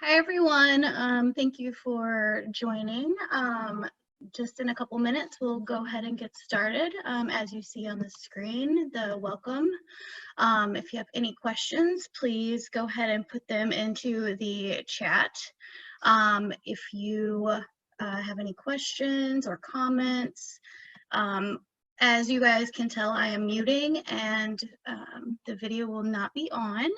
Hi, everyone. Thank you for joining. Just in a couple minutes, we'll go ahead and get started. As you see on the screen, the welcome. If you have any questions, please go ahead and put them into the chat. If you have any questions or comments, as you guys can tell, I am muting and the video will not be on.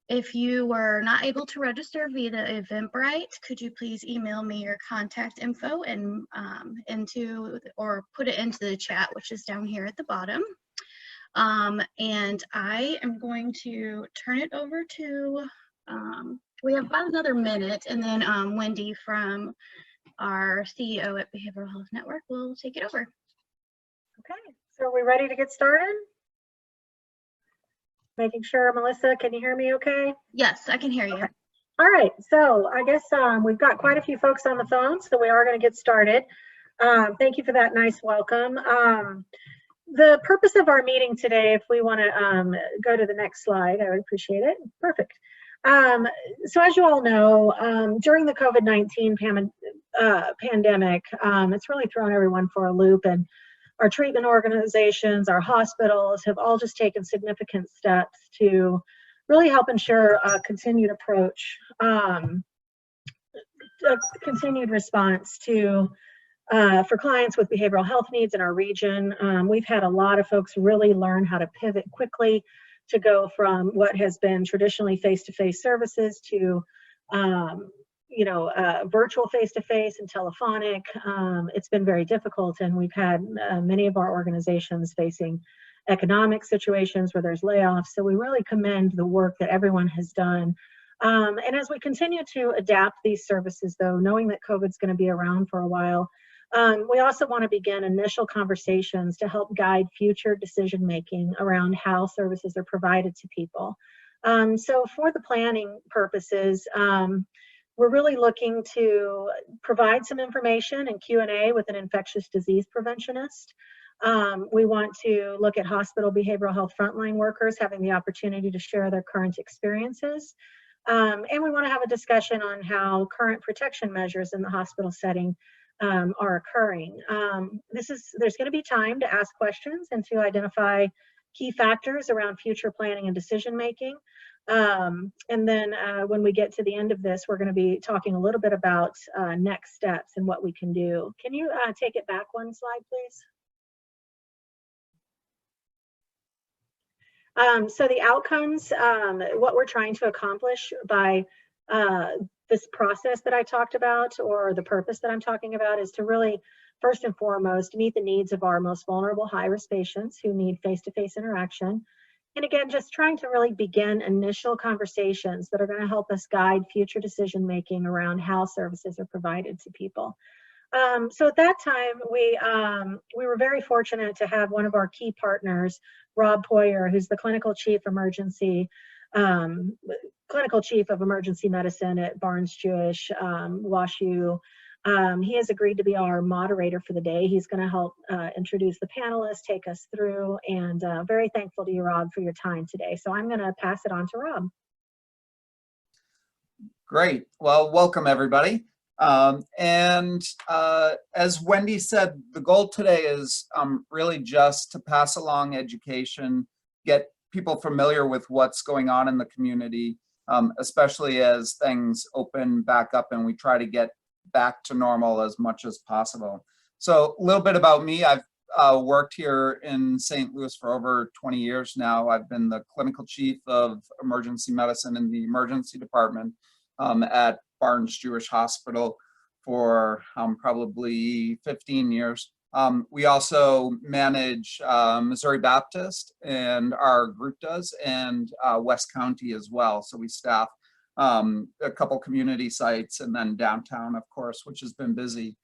If you were not able to register via the Eventbrite, could you please email me your contact info and put it into the chat, which is down here at the bottom. And I am going to turn it over to, we have about another minute, and then Wendy from our CEO at Behavioral Health Network will take it over. Okay, so are we ready to get started? Making sure, Melissa, can you hear me okay? Yes, I can hear you. Okay. All right, so I guess we've got quite a few folks on the phone, so we are going to get started. Thank you for that nice welcome. The purpose of our meeting today, if we want to go to the next slide, I would appreciate it. Perfect. So as you all know, during the COVID-19 pandemic, it's really thrown everyone for a loop, and our treatment organizations, our hospitals have all just taken significant steps to really help ensure a continued approach, a continued response to for clients with behavioral health needs in our region. We've had a lot of folks really learn how to pivot quickly to go from what has been traditionally face-to-face services to virtual face-to-face and telephonic. It's been very difficult, and we've had many of our organizations facing economic situations where there's layoffs. So we really commend the work that everyone has done. And as we continue to adapt these services, though, knowing that COVID's going to be around for a while, we also want to begin initial conversations to help guide future decision-making around how services are provided to people. So for the planning purposes, we're really looking to provide some information and Q&A with an infectious disease preventionist. We want to look at hospital behavioral health frontline workers having the opportunity to share their current experiences. And we want to have a discussion on how current protection measures in the hospital setting are occurring. There's going to be time to ask questions and to identify key factors around future planning and decision making. And then when we get to the end of this, we're going to be talking a little bit about next steps and what we can do. Can you take it back one slide, please? So the outcomes, what we're trying to accomplish by this process that I talked about, or the purpose that I'm talking about, is to really, first and foremost, meet the needs of our most vulnerable high-risk patients who need face-to-face interaction. And again, just trying to really begin initial conversations that are going to help us guide future decision-making around how services are provided to people. So at that time, we were very fortunate to have one of our key partners, Rob Poyer, who's the clinical chief of emergency medicine at Barnes-Jewish, WashU. He has agreed to be our moderator for the day. He's going to help introduce the panelists, take us through, and very thankful to you, Rob, for your time today. So I'm going to pass it on to Rob. Great. Well, welcome, everybody. As Wendy said, the goal today is really just to pass along education, get people familiar with what's going on in the community, especially as things open back up and we try to get back to normal as much as possible. So a little bit about me. I've worked here in St. Louis for over 20 years now. I've been the clinical chief of emergency medicine in the emergency department at Barnes-Jewish Hospital for probably 15 years. We also manage Missouri Baptist, and our group does, and West County as well. So we staff a couple community sites, and then downtown, of course, which has been busy.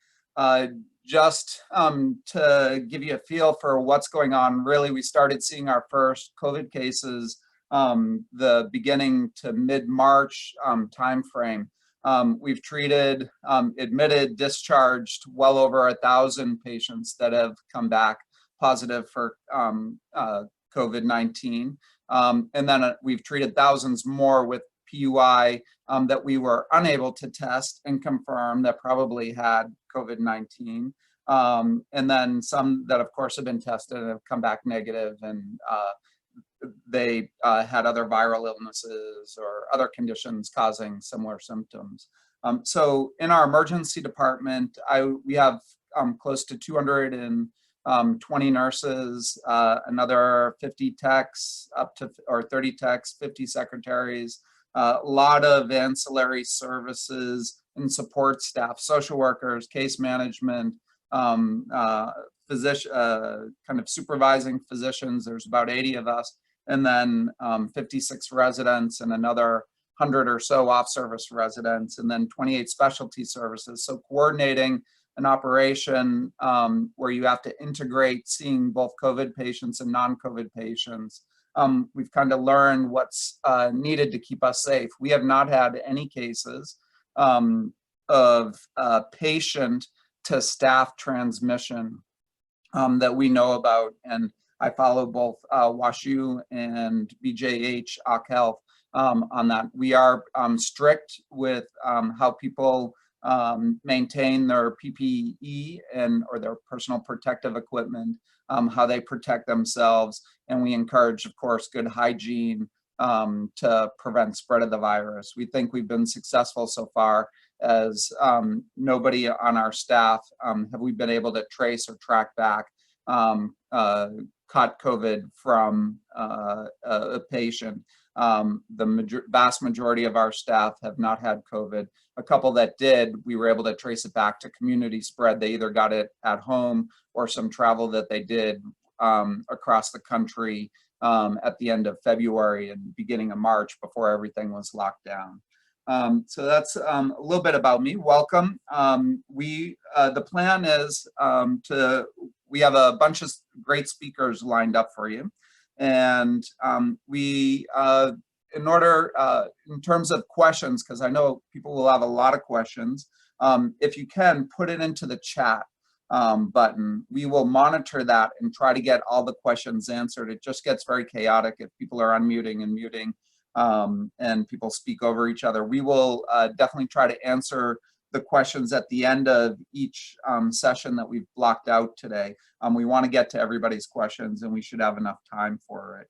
Just to give you a feel for what's going on, really, we started seeing our first COVID cases the beginning to mid-March timeframe. We've treated, admitted, discharged well over 1,000 patients that have come back positive for COVID-19. And then we've treated thousands more with PUI that we were unable to test and confirm that probably had COVID-19. And then some that, of course, have been tested and have come back negative, and they had other viral illnesses or other conditions causing similar symptoms. So in our emergency department, we have close to 220 nurses, another 50 techs, or 30 techs, 50 secretaries, a lot of ancillary services and support staff, social workers, case management, physician, kind of supervising physicians. There's about 80 of us, and then 56 residents and another 100 or so off-service residents, and then 28 specialty services. So coordinating an operation where you have to integrate seeing both COVID patients and non-COVID patients. We've kind of learned what's needed to keep us safe. We have not had any cases of patient to staff transmission that we know about. And I follow both WashU and BJH Occ Health on that. We are strict with how people maintain their PPE or their personal protective equipment, how they protect themselves. And we encourage, of course, good hygiene to prevent spread of the virus. We think we've been successful so far, as nobody on our staff have we been able to trace or track back caught COVID from a patient. The vast majority of our staff have not had COVID. A couple that did, we were able to trace it back to community spread. They either got it at home or some travel that they did across the country at the end of February and beginning of March before everything was locked down. So that's a little bit about me. Welcome. The plan is we have a bunch of great speakers lined up for you. And in terms of questions, because I know people will have a lot of questions, if you can put it into the chat button, we will monitor that and try to get all the questions answered. It just gets very chaotic if people are unmuting and muting and people speak over each other. We will definitely try to answer the questions at the end of each session that we've blocked out today. We want to get to everybody's questions, and we should have enough time for it.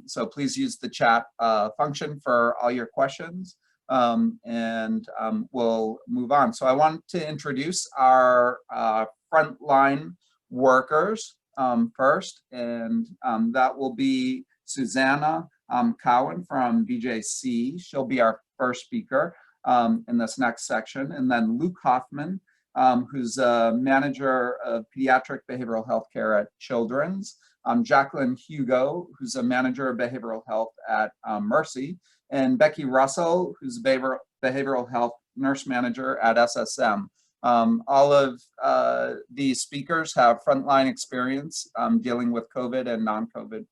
So please use the chat function for all your questions, and we'll move on. So I want to introduce our frontline workers first, and that will be Susanna Cowan from BJC. She'll be our first speaker in this next section. And then Luke Hoffman, who's a manager of pediatric behavioral health care at Children's. Jacqueline Hugo, who's a manager of behavioral health at Mercy. And Becky Russell, who's a behavioral health nurse manager at SSM. All of these speakers have frontline experience dealing with COVID and non-COVID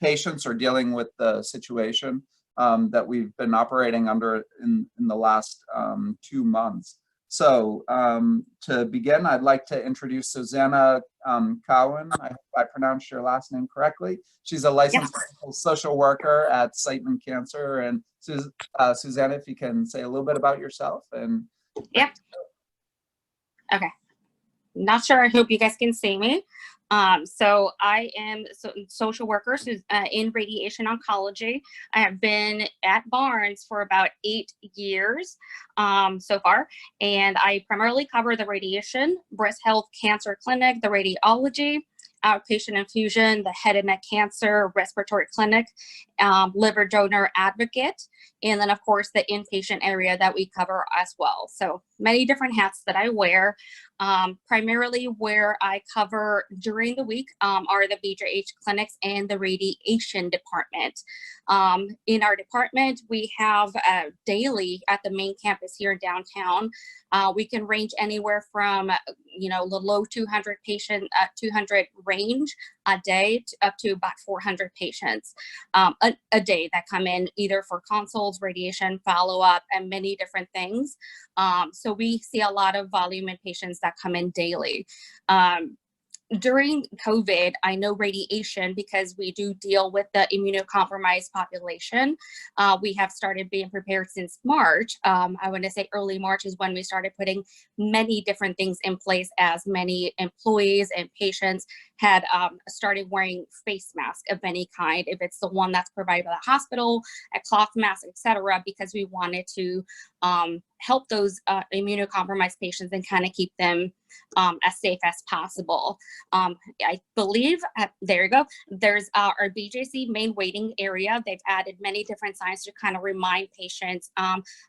patients, or dealing with the situation that we've been operating under in the last 2 months. So to begin, I'd like to introduce Susanna Cowan. I hope I pronounced your last name correctly. She's a licensed social worker at Sightman Cancer. And Susanna, if you can say a little bit about yourself. And yeah. Okay. Not sure. I hope you guys can see me. So I am a social worker in radiation oncology. I have been at Barnes for about 8 years so far, and I primarily cover the radiation, breast health, cancer clinic, the radiology, outpatient infusion, the head and neck cancer, respiratory clinic, liver donor advocate, and then of course the inpatient area that we cover as well. So many different hats that I wear. Primarily where I cover during the week are the BJH clinics and the radiation department. In our department, we have daily at the main campus here in downtown. We can range anywhere from, the low 200 range a day up to about 400 patients a day that come in either for consults, radiation, follow-up, and many different things. So we see a lot of volume in patients that come in daily. during COVID, I know radiation, because we do deal with the immunocompromised population. We have started being prepared since March. I want to say early March is when we started putting many different things in place, as many employees and patients had started wearing face masks of any kind, if it's the one that's provided by the hospital, a cloth mask, etc., because we wanted to help those immunocompromised patients and kind of keep them as safe as possible. I believe, there you go, there's our BJC main waiting area. They've added many different signs to kind of remind patients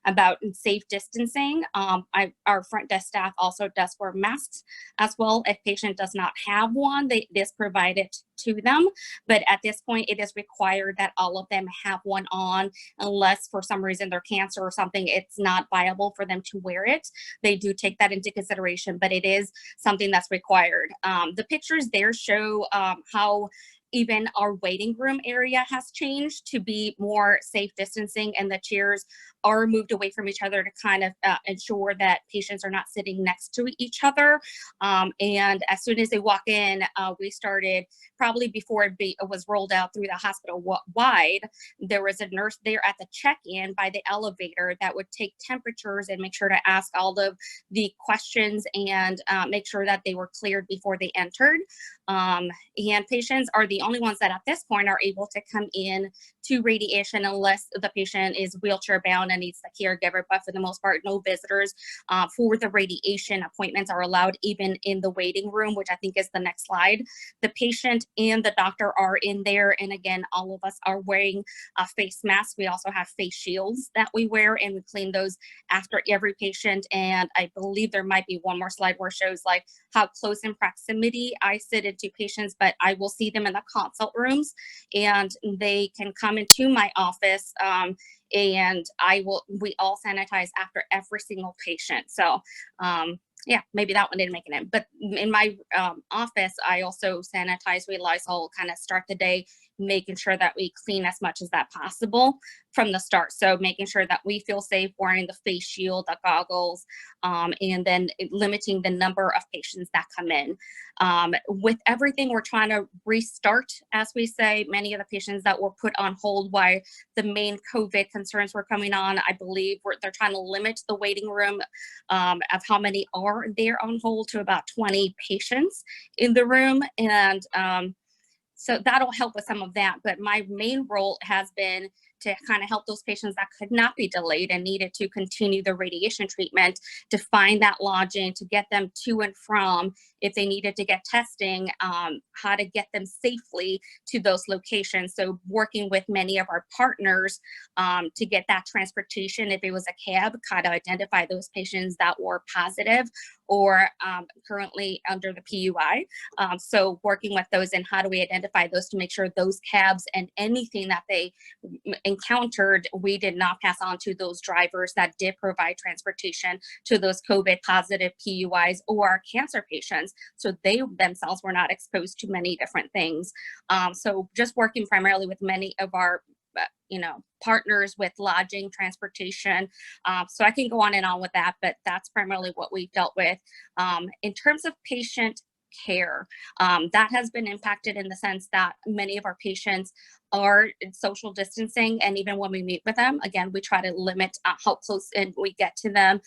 about safe distancing. Our front desk staff also does wear masks as well. If patient does not have one, it is provided to them, but at this point it is required that all of them have one on, unless for some reason they're cancer or something, it's not viable for them to wear it. They do take that into consideration, but it is something that's required. The pictures there show how even our waiting room area has changed to be more safe distancing, and the chairs are moved away from each other to kind of ensure that patients are not sitting next to each other. And as soon as they walk in, we started, probably before it was rolled out through the hospital wide, there was a nurse there at the check-in by the elevator that would take temperatures and make sure to ask all of the questions and make sure that they were cleared before they entered. And patients are the only ones that at this point are able to come in to radiation, unless the patient is wheelchair bound and needs the caregiver, but for the most part, no visitors for the radiation. Appointments are allowed even in the waiting room, which I think is the next slide. The patient and the doctor are in there, and again, all of us are wearing face masks. We also have face shields that we wear, and we clean those after every patient. And I believe there might be one more slide where it shows like how close in proximity I sit into patients, but I will see them in the consult rooms, and they can come into my office, and we all sanitize after every single patient. So yeah, maybe that one didn't make it in, but in my office, I also sanitize, we Lysol, kind of start the day, making sure that we clean as much as that possible from the start. So making sure that we feel safe wearing the face shield, the goggles, and then limiting the number of patients that come in. With everything, we're trying to restart, as we say. Many of the patients that were put on hold while the main COVID concerns were coming on, I believe they're trying to limit the waiting room of how many are there on hold to about 20 patients in the room. And so that'll help with some of that. But my main role has been to kind of help those patients that could not be delayed and needed to continue the radiation treatment, to find that lodging, to get them to and from, if they needed to get testing, how to get them safely to those locations. So working with many of our partners to get that transportation, if it was a cab, kind of identify those patients that were positive or currently under the PUI. So working with those, and how do we identify those to make sure those cabs and anything that they encountered, we did not pass on to those drivers that did provide transportation to those COVID positive PUIs or cancer patients, so they themselves were not exposed to many different things. So just working primarily with many of our partners with lodging, transportation. So I can go on and on with that, but that's primarily what we've dealt with. In terms of patient care, that has been impacted in the sense that many of our patients are in social distancing, and even when we meet with them, again, we try to limit how close in we get to them.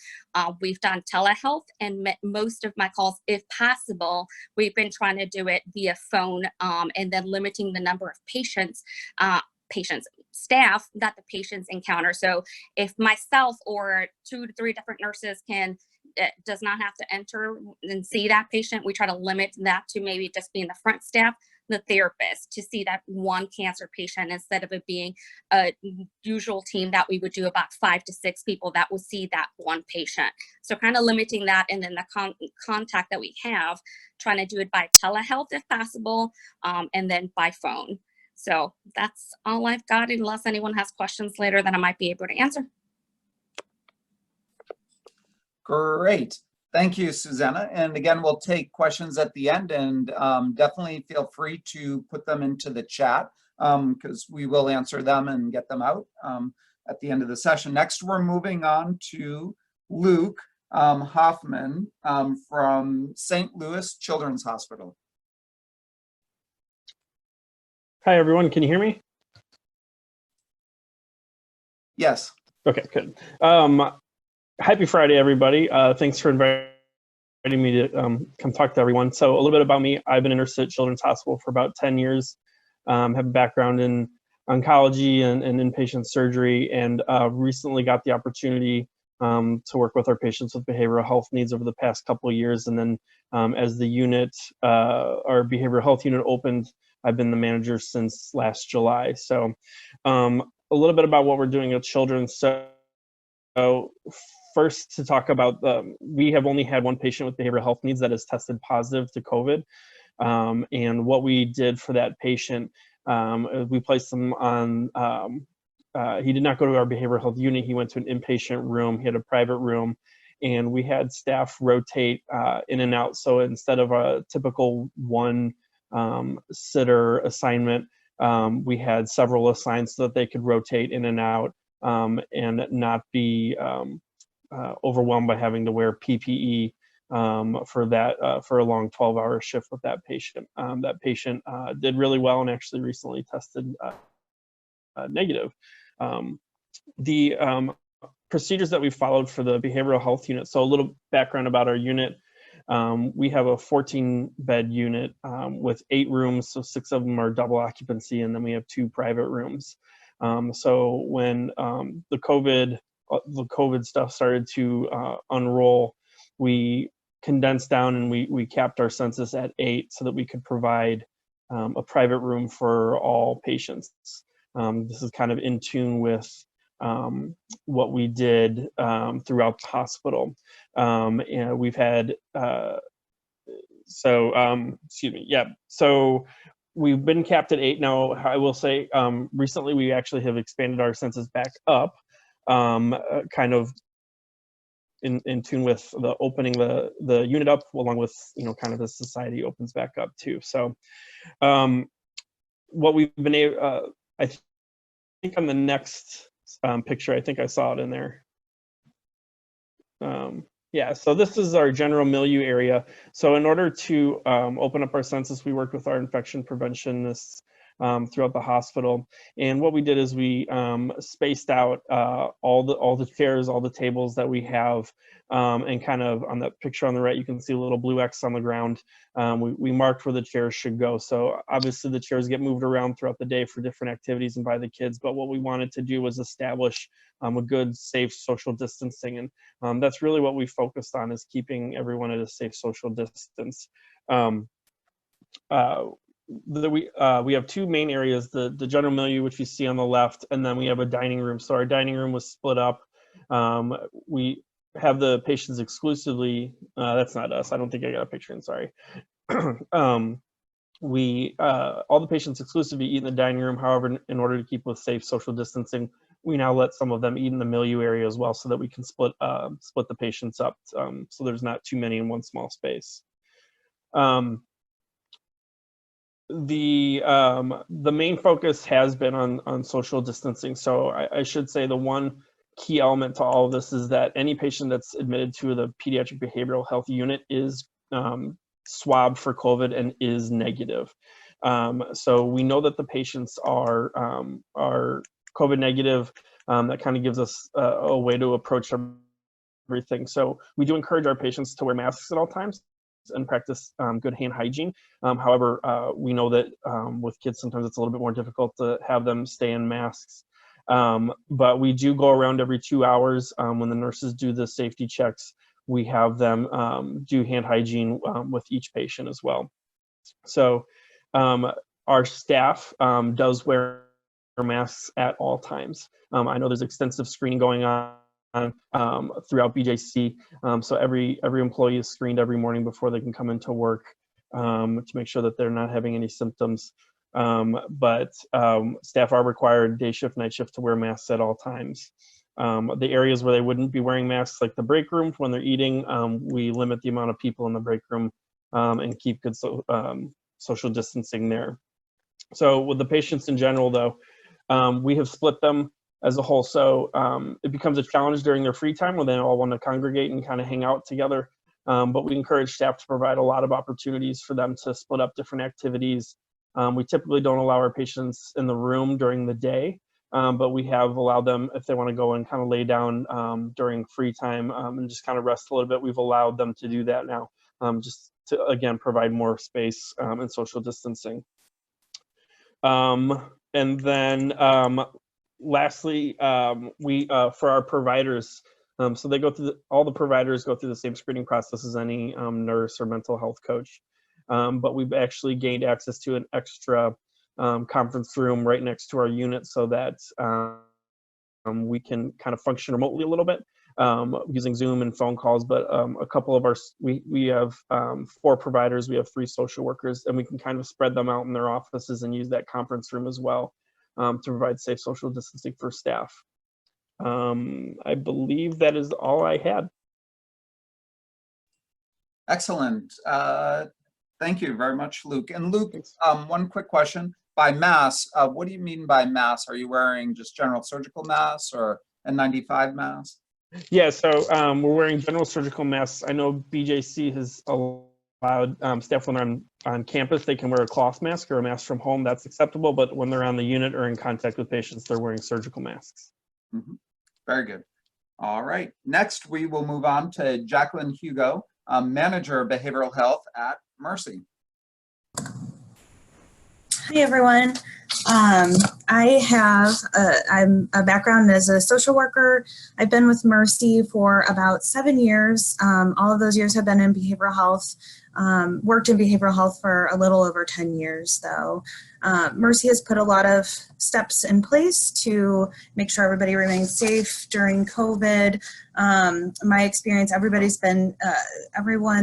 We've done telehealth, and most of my calls, if possible, we've been trying to do it via phone, and then limiting the number of staff that the patients encounter. So if myself or 2 to 3 different nurses does not have to enter and see that patient, we try to limit that to maybe just being the front staff, the therapist, to see that one cancer patient, instead of it being a usual team that we would do about 5 to 6 people that will see that one patient. So kind of limiting that, and then the contact that we have, trying to do it by telehealth if possible, and then by phone. So that's all I've got, unless anyone has questions later that I might be able to answer. Great. Thank you, Susanna. And again, we'll take questions at the end, and definitely feel free to put them into the chat, because we will answer them and get them out at the end of the session. Next, we're moving on to Luke Hoffman from St. Louis Children's Hospital. Hi, everyone. Can you hear me? Yes. Okay, good. Happy Friday, everybody. Thanks for inviting me to come talk to everyone. So a little bit about me. I've been in Nurse Children's Hospital for about 10 years. Have a background in oncology and inpatient surgery, and recently got the opportunity to work with our patients with behavioral health needs over the past couple of years. And then as the unit, our behavioral health unit opened, I've been the manager since last July. So a little bit about what we're doing at Children's. So first, to talk about, we have only had one patient with behavioral health needs that has tested positive to COVID. And what we did for that patient, we placed him on, he did not go to our behavioral health unit. He went to an inpatient room. He had a private room, and we had staff rotate in and out. So instead of a typical one sitter assignment, we had several assigned so that they could rotate in and out and not be overwhelmed by having to wear PPE for that for a long 12-hour shift with that patient. That patient did really well and actually recently tested negative. The procedures that we followed for the behavioral health unit. So a little background about our unit. We have a 14-bed unit with 8 rooms, so 6 of them are double occupancy, and then we have 2 private rooms. So when the COVID stuff started to unroll, we condensed down and we capped our census at 8 so that we could provide a private room for all patients. This is kind of in tune with what we did throughout the hospital. And we've had, excuse me, yeah. So we've been capped at 8. Now, I will say, recently we actually have expanded our census back up, kind of in tune with the opening the unit up, along with, kind of the society opens back up too. So what we've been able, I think on the next picture, I think I saw it in there. Yeah, so this is our general milieu area. So in order to open up our census, we worked with our infection preventionists throughout the hospital. And what we did is we spaced out all the chairs, all the tables that we have, and kind of on that picture on the right, you can see a little blue X on the ground. We marked where the chairs should go. So obviously the chairs get moved around throughout the day for different activities and by the kids, but what we wanted to do was establish a good, safe social distancing. And that's really what we focused on, is keeping everyone at a safe social distance. We have 2 main areas, the general milieu, which you see on the left, and then we have a dining room. So our dining room was split up. We have the patients exclusively, that's not us, I don't think I got a picture in, sorry. All the patients exclusively eat in the dining room. However, in order to keep with safe social distancing, we now let some of them eat in the milieu area as well, so that we can split the patients up, so there's not too many in one small space. The main focus has been on social distancing. So I should say the one key element to all of this is that any patient that's admitted to the pediatric behavioral health unit is swabbed for COVID and is negative. So we know that the patients are COVID negative. That kind of gives us a way to approach everything. So we do encourage our patients to wear masks at all times and practice good hand hygiene. However, we know that with kids, sometimes it's a little bit more difficult to have them stay in masks. But we do go around every 2 hours when the nurses do the safety checks. We have them do hand hygiene with each patient as well. So our staff does wear masks at all times. I know there's extensive screening going on throughout BJC. So every employee is screened every morning before they can come into work to make sure that they're not having any symptoms. But staff are required day shift, night shift to wear masks at all times. The areas where they wouldn't be wearing masks, like the break room when they're eating, we limit the amount of people in the break room and keep good social distancing there. So with the patients in general, though, we have split them as a whole. So it becomes a challenge during their free time when they all want to congregate and kind of hang out together. But we encourage staff to provide a lot of opportunities for them to split up different activities We typically don't allow our patients in the room during the day, but we have allowed them, if they want to go and kind of lay down during free time and just kind of rest a little bit, we've allowed them to do that now, just to, again, provide more space and social distancing. And then lastly, we for our providers, so they go through all the providers go through the same screening process as any nurse or mental health coach, but we've actually gained access to an extra conference room right next to our unit so that we can kind of function remotely a little bit using Zoom and phone calls. But a couple of our, we have 4 providers, we have 3 social workers, and we can kind of spread them out in their offices and use that conference room as well to provide safe social distancing for staff. I believe that is all I had. Excellent. Thank you very much, Luke. And Luke, one quick question. By mask, what do you mean by mask? Are you wearing just general surgical masks or N95 masks? Yeah, so we're wearing general surgical masks. I know BJC has allowed staff when they're on campus, they can wear a cloth mask or a mask from home. That's acceptable, but when they're on the unit or in contact with patients, they're wearing surgical masks. Mm-hmm. Very good. All right. Next, we will move on to Jacqueline Hugo, Manager of Behavioral Health at Mercy. Hi, everyone. I'm a background as a social worker. I've been with Mercy for about 7 years. All of those years have been in behavioral health. Worked in behavioral health for a little over 10 years, though. Mercy has put a lot of steps in place to make sure everybody remains safe during COVID. My experience, everyone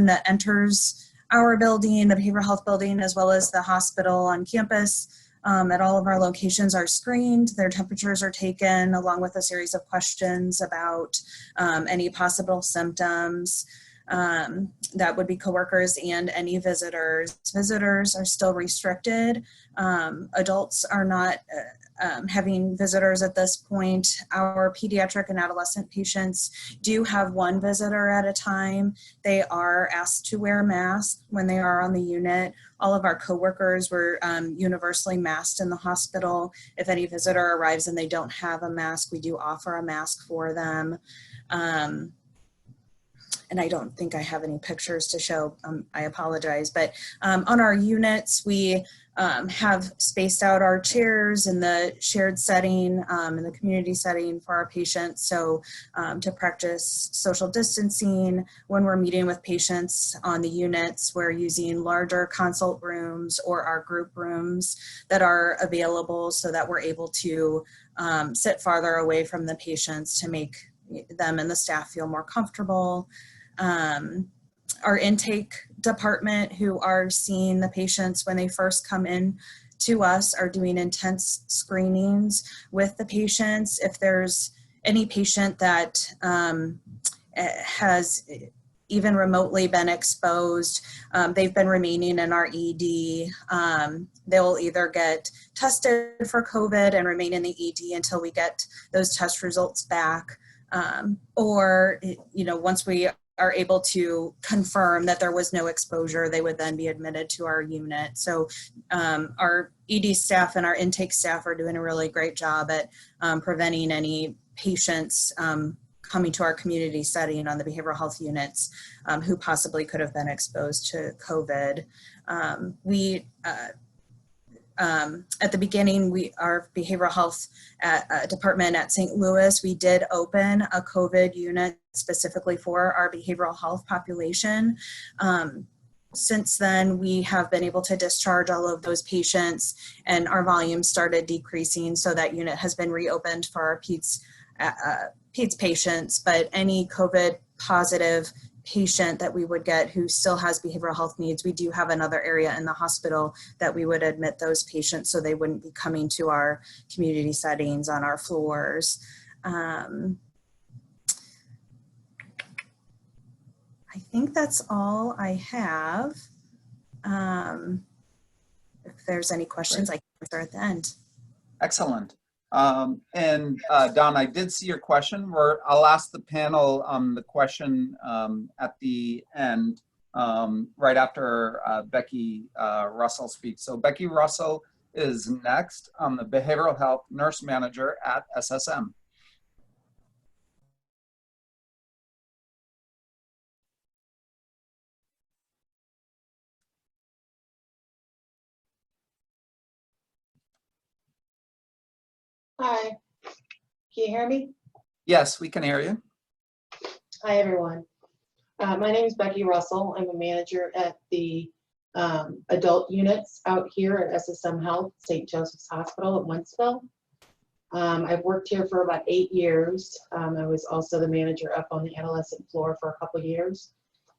that enters our building, the behavioral health building, as well as the hospital on campus, at all of our locations are screened. Their temperatures are taken along with a series of questions about any possible symptoms. That would be coworkers and any visitors. Visitors are still restricted. Adults are not having visitors at this point. Our pediatric and adolescent patients do have 1 visitor at a time. They are asked to wear masks when they are on the unit. All of our coworkers were universally masked in the hospital. If any visitor arrives and they don't have a mask, we do offer a mask for them. And I don't think I have any pictures to show, I apologize, but on our units, we have spaced out our chairs in the shared setting, in the community setting for our patients. So to practice social distancing, when we're meeting with patients on the units, we're using larger consult rooms or our group rooms that are available so that we're able to sit farther away from the patients to make them and the staff feel more comfortable. Our intake department, who are seeing the patients when they first come in to us, are doing intense screenings with the patients. If there's any patient that has even remotely been exposed, they've been remaining in our ED. They'll either get tested for COVID and remain in the ED until we get those test results back, or once we are able to confirm that there was no exposure, they would then be admitted to our unit. So our ED staff and our intake staff are doing a really great job at preventing any patients coming to our community setting on the behavioral health units who possibly could have been exposed to COVID. At the beginning, our behavioral health department at St. Louis, we did open a COVID unit specifically for our behavioral health population. Since then, we have been able to discharge all of those patients, and our volume started decreasing, so that unit has been reopened for our peds patients. But any COVID positive patient that we would get who still has behavioral health needs, we do have another area in the hospital that we would admit those patients so they wouldn't be coming to our community settings on our floors. I think that's all I have. If there's any questions, I can answer at the end. Excellent. And Don, I did see your question. I'll ask the panel the question at the end. right after Becky Russell speaks. So Becky Russell is next, the Behavioral Health Nurse Manager at SSM. Hi, can you hear me? Yes, we can hear you. Hi, everyone. My name is Becky Russell. I'm a manager at the adult units out here at SSM Health, St. Joseph's Hospital at Wentzville. I've worked here for about 8 years. I was also the manager up on the adolescent floor for a couple of years,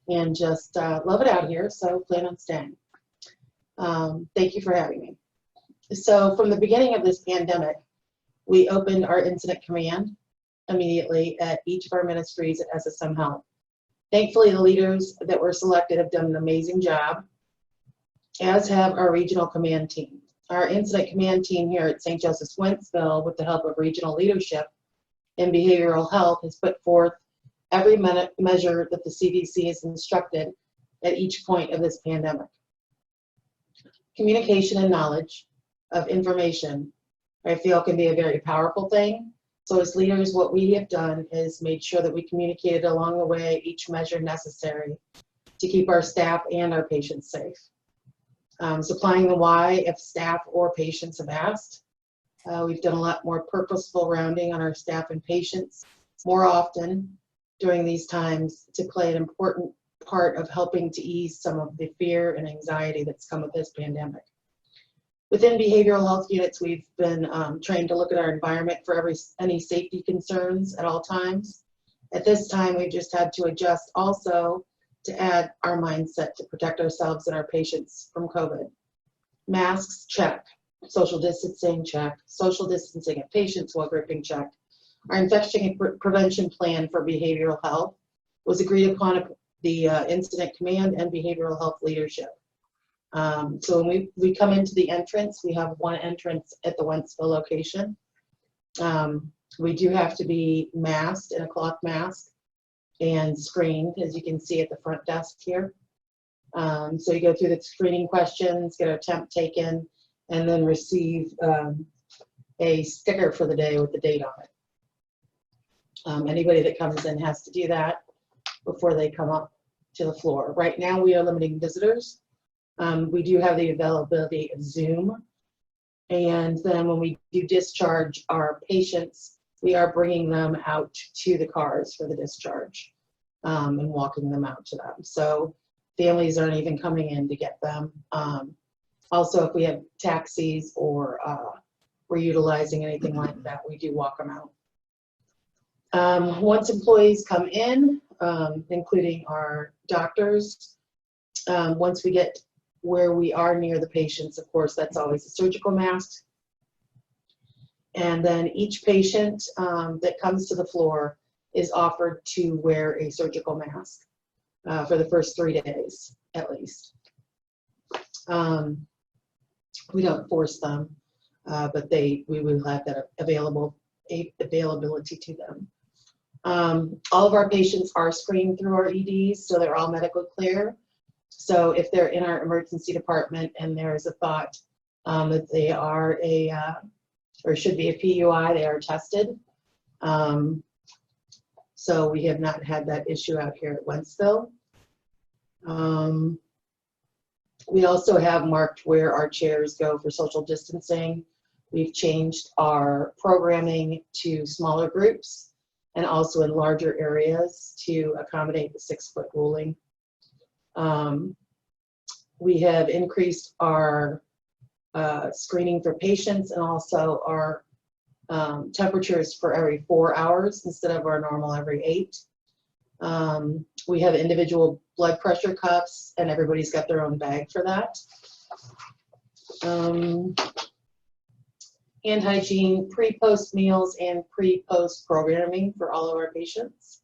and just love it out here, so plan on staying. Thank you for having me. So from the beginning of this pandemic, we opened our incident command immediately at each of our ministries at SSM Health. Thankfully, the leaders that were selected have done an amazing job, as have our regional command team. Our incident command team here at St. Joseph's Wentzville, with the help of regional leadership in behavioral health, has put forth every measure that the CDC has instructed at each point of this pandemic. Communication and knowledge of information, I feel, can be a very powerful thing. So as leaders, what we have done is made sure that we communicated along the way each measure necessary to keep our staff and our patients safe. Supplying the why if staff or patients have asked. We've done a lot more purposeful rounding on our staff and patients more often during these times to play an important part of helping to ease some of the fear and anxiety that's come with this pandemic. Within behavioral health units, we've been trained to look at our environment for any safety concerns at all times. At this time, we've just had to adjust also to add our mindset to protect ourselves and our patients from COVID. Masks, check. Social distancing, check. Social distancing of patients while gripping, check. Our infection prevention plan for behavioral health was agreed upon at the incident command and behavioral health leadership. So when we come into the entrance, we have one entrance at the Wentzville location. We do have to be masked in a cloth mask and screened, as you can see at the front desk here. So you go through the screening questions, get a temp taken, and then receive a sticker for the day with the date on it. Anybody that comes in has to do that before they come up to the floor. Right now, we are limiting visitors. We do have the availability of Zoom. And then when we do discharge our patients, we are bringing them out to the cars for the discharge and walking them out to them. So families aren't even coming in to get them. Also, if we have taxis or we're utilizing anything like that, we do walk them out. Once employees come in, including our doctors, once we get where we are near the patients, of course, that's always a surgical mask. And then each patient that comes to the floor is offered to wear a surgical mask for the first 3 days, at least. We don't force them, but we will have that availability to them. All of our patients are screened through our EDs, so they're all medically clear. So if they're in our emergency department and there is a thought that they are or should be a PUI, they are tested. So we have not had that issue out here at Wentzville. We also have marked where our chairs go for social distancing. We've changed our programming to smaller groups and also in larger areas to accommodate the 6-foot ruling. We have increased our screening for patients and also our temperatures for every 4 hours instead of our normal every 8. We have individual blood pressure cuffs and everybody's got their own bag for that. Hand hygiene, pre-post meals and pre-post programming for all of our patients.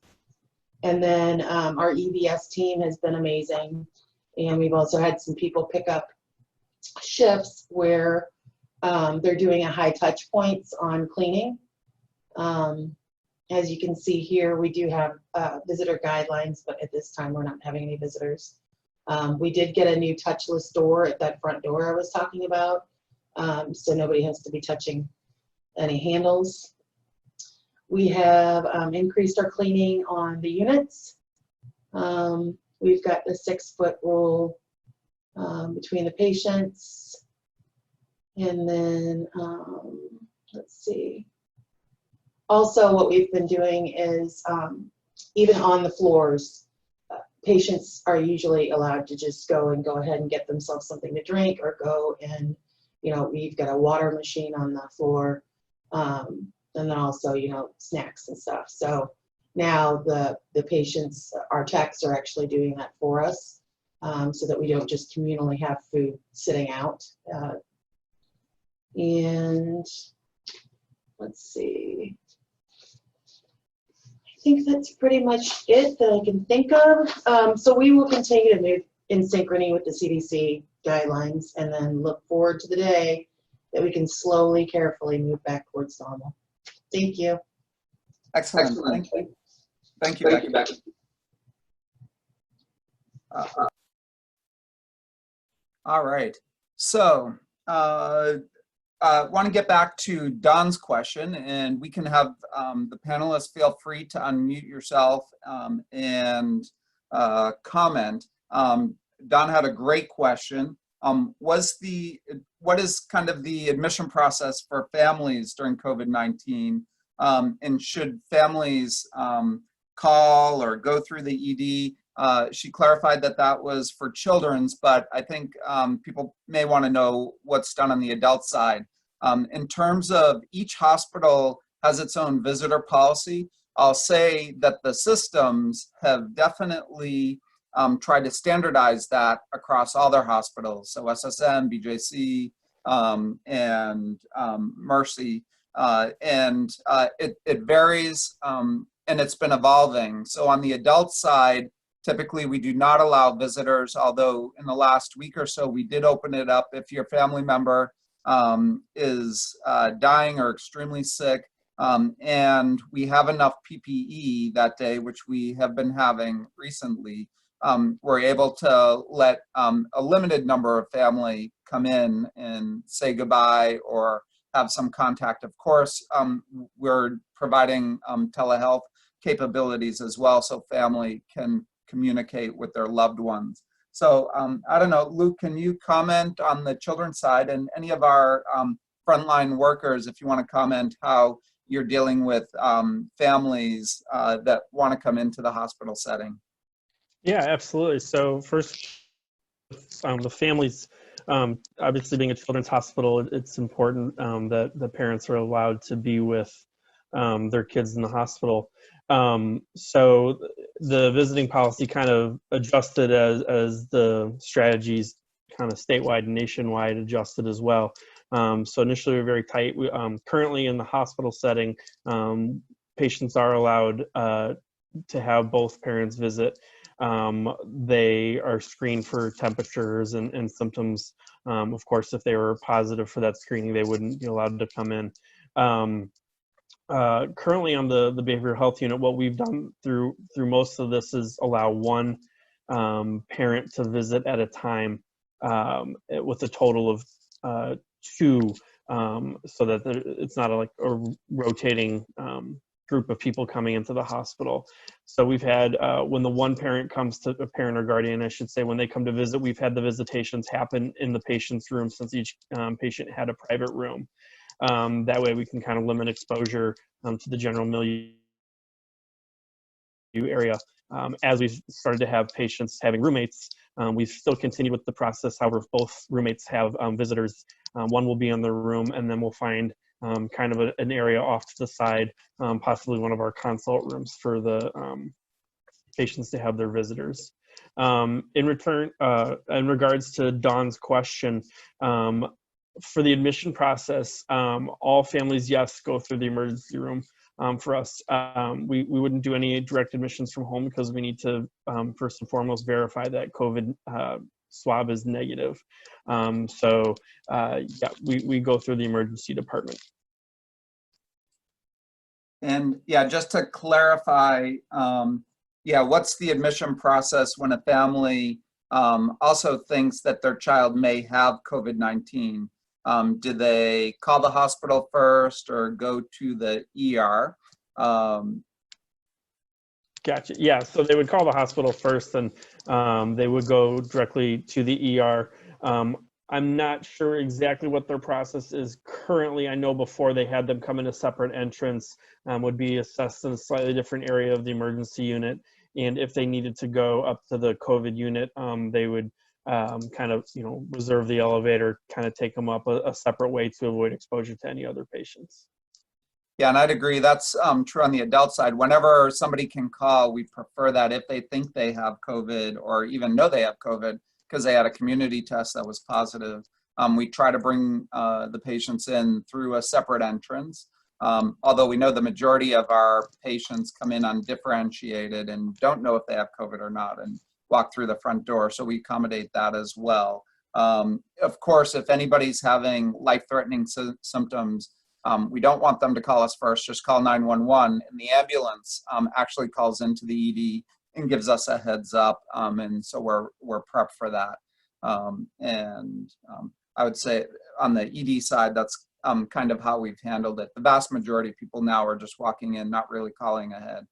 And then our EVS team has been amazing. And we've also had some people pick up shifts where they're doing a high touch points on cleaning. As you can see here, we do have visitor guidelines, but at this time we're not having any visitors. We did get a new touchless door at that front door I was talking about, so nobody has to be touching any handles. We have increased our cleaning on the units. We've got the 6-foot rule between the patients. And then, let's see. Also, what we've been doing is even on the floors, patients are usually allowed to just go ahead and get themselves something to drink, or go and, you know, we've got a water machine on the floor, and then also, you know, snacks and stuff. So now the patients, our techs are actually doing that for us, so that we don't just communally have food sitting out. And let's see. I think that's pretty much it that I can think of. So we will continue to move in synchrony with the CDC guidelines, and then look forward to the day that we can slowly, carefully move back towards normal. Thank you. Excellent. Thank you, Becky. All right. So, want to get back to Don's question, and we can have the panelists feel free to unmute yourself and comment. Don had a great question. What is kind of the admission process for families during COVID-19? And should families call or go through the ED? She clarified that that was for children's, but I think people may want to know what's done on the adult side. In terms of each hospital has its own visitor policy, I'll say that the systems have definitely tried to standardize that across all their hospitals. So SSM, BJC, and Mercy. It varies, and it's been evolving. So on the adult side, typically we do not allow visitors, although in the last week or so we did open it up. If your family member is dying or extremely sick, and we have enough PPE that day, which we have been having recently, we're able to let a limited number of family come in and say goodbye or have some contact. Of course, we're providing telehealth capabilities as well, so family can communicate with their loved ones. So I don't know, Luke, can you comment on the children's side, and any of our frontline workers, if you want to comment how you're dealing with families that want to come into the hospital setting? Yeah, absolutely. So first, the families, obviously being a children's hospital, it's important that the parents are allowed to be with their kids in the hospital. So the visiting policy kind of adjusted as the strategies kind of statewide and nationwide adjusted as well. So initially we were very tight. We, currently in the hospital setting, patients are allowed to have both parents visit. They are screened for temperatures and symptoms. Of course, if they were positive for that screening, they wouldn't be allowed to come in. Currently on the behavioral health unit, what we've done through most of this is allow one parent to visit at a time with a total of 2, so that it's not like a rotating group of people coming into the hospital. So we've had, when the one parent comes to, a parent or guardian, I should say, when they come to visit, we've had the visitations happen in the patient's room, since each patient had a private room. That way we can kind of limit exposure to the general milieu area. As we've started to have patients having roommates, we've still continued with the process. However, if both roommates have visitors, one will be in the room, and then we'll find kind of an area off to the side, possibly one of our consult rooms for the patients to have their visitors. In regards to Dawn's question, for the admission process, all families, yes, go through the emergency room. For us, we wouldn't do any direct admissions from home, because we need to first and foremost verify that COVID swab is negative. So yeah, we go through the emergency department. And yeah, just to clarify, yeah, what's the admission process when a family also thinks that their child may have COVID-19, do they call the hospital first or go to the ER? Gotcha. Yeah, so they would call the hospital first, and they would go directly to the ER. I'm not sure exactly what their process is currently. I know before they had them come in a separate entrance, would be assessed in a slightly different area of the emergency unit. And if they needed to go up to the COVID unit, they would kind of, reserve the elevator, kind of take them up a separate way to avoid exposure to any other patients. Yeah, and I'd agree. That's true on the adult side. Whenever somebody can call, we prefer that if they think they have COVID or even know they have COVID because they had a community test that was positive. We try to bring the patients in through a separate entrance. Although we know the majority of our patients come in undifferentiated and don't know if they have COVID or not and walk through the front door. So we accommodate that as well. Of course, if anybody's having life-threatening symptoms, we don't want them to call us first, just call 911, and the ambulance actually calls into the ED and gives us a heads up, and so we're prepped for that. I would say on the ED side, that's kind of how we've handled it. The vast majority of people now are just walking in, not really calling ahead.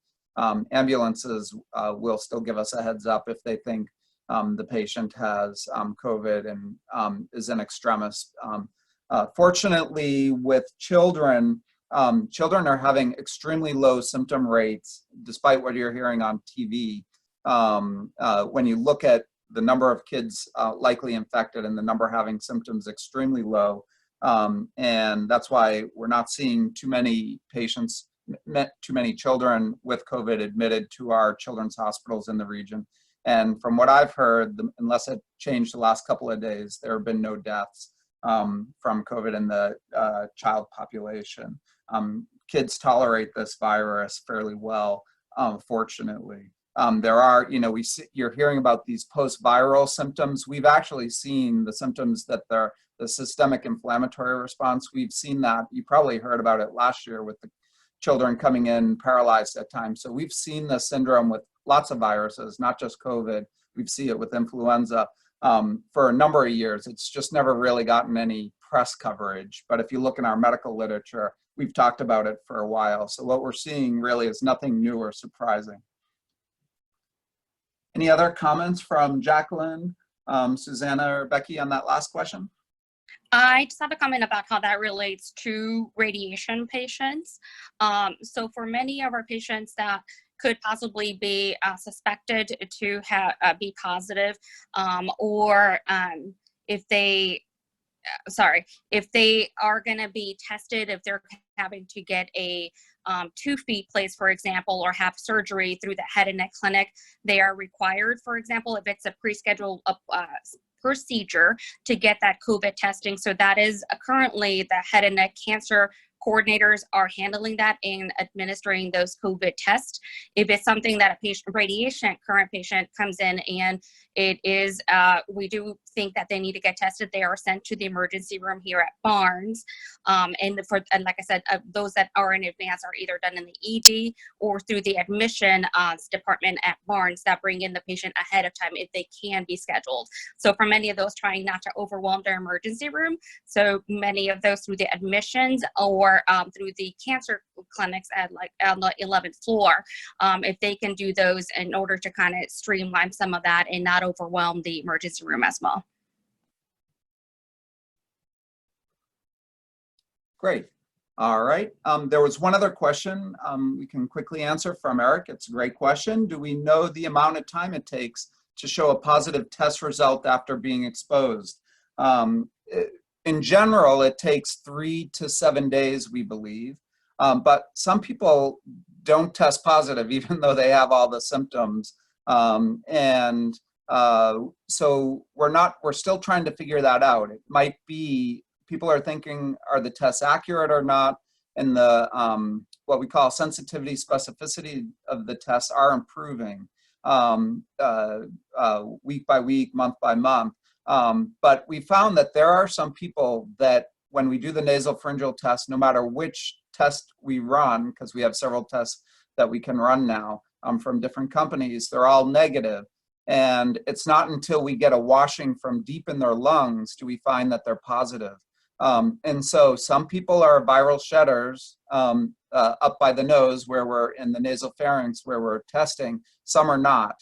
Ambulances will still give us a heads up if they think the patient has COVID and is in extremis. Fortunately, with children, children are having extremely low symptom rates, despite what you're hearing on TV. When you look at the number of kids likely infected and the number having symptoms, extremely low. And that's why we're not seeing too many patients, too many children with COVID admitted to our children's hospitals in the region. And from what I've heard, unless it changed the last couple of days, there have been no deaths from COVID in the child population. Kids tolerate this virus fairly well, fortunately. There are, you're hearing about these post-viral symptoms. We've actually seen the symptoms that the systemic inflammatory response. We've seen that. You probably heard about it last year with the children coming in paralyzed at times. So we've seen the syndrome with lots of viruses, not just COVID. We've seen it with influenza. For a number of years. It's just never really gotten any press coverage. But if you look in our medical literature, we've talked about it for a while. So what we're seeing really is nothing new or surprising. Any other comments from Jacqueline, Susanna, or Becky on that last question? I just have a comment about how that relates to radiation patients. So for many of our patients that could possibly be suspected to be positive, or if they are going to be tested, if they're having to get a tooth feed placed, for example, or have surgery through the head and neck clinic, they are required, for example, if it's a pre-scheduled procedure to get that COVID testing. So that is currently the head and neck cancer coordinators are handling that and administering those COVID tests. If it's something that a current patient comes in and it is, we do think that they need to get tested, they are sent to the emergency room here at Barnes. And like I said, those that are in advance are either done in the ED or through the admission department at Barnes that bring in the patient ahead of time if they can be scheduled. So for many of those, trying not to overwhelm their emergency room. So many of those through the admissions or through the cancer clinics at on the 11th floor, if they can do those in order to kind of streamline some of that and not overwhelm the emergency room as well. Great. All right. There was one other question we can quickly answer from Eric. It's a great question. Do we know the amount of time it takes to show a positive test result after being exposed? In general, it takes 3 to 7 days, we believe. But some people don't test positive even though they have all the symptoms. So we're still trying to figure that out. It might be, people are thinking, are the tests accurate or not? And the what we call sensitivity, specificity of the tests are improving week by week, month by month. But we found that there are some people that when we do the nasopharyngeal test, no matter which test we run, because we have several tests that we can run now from different companies, they're all negative. And it's not until we get a washing from deep in their lungs do we find that they're positive. And so some people are viral shedders up by the nose where we're in the nasopharynx where we're testing. Some are not.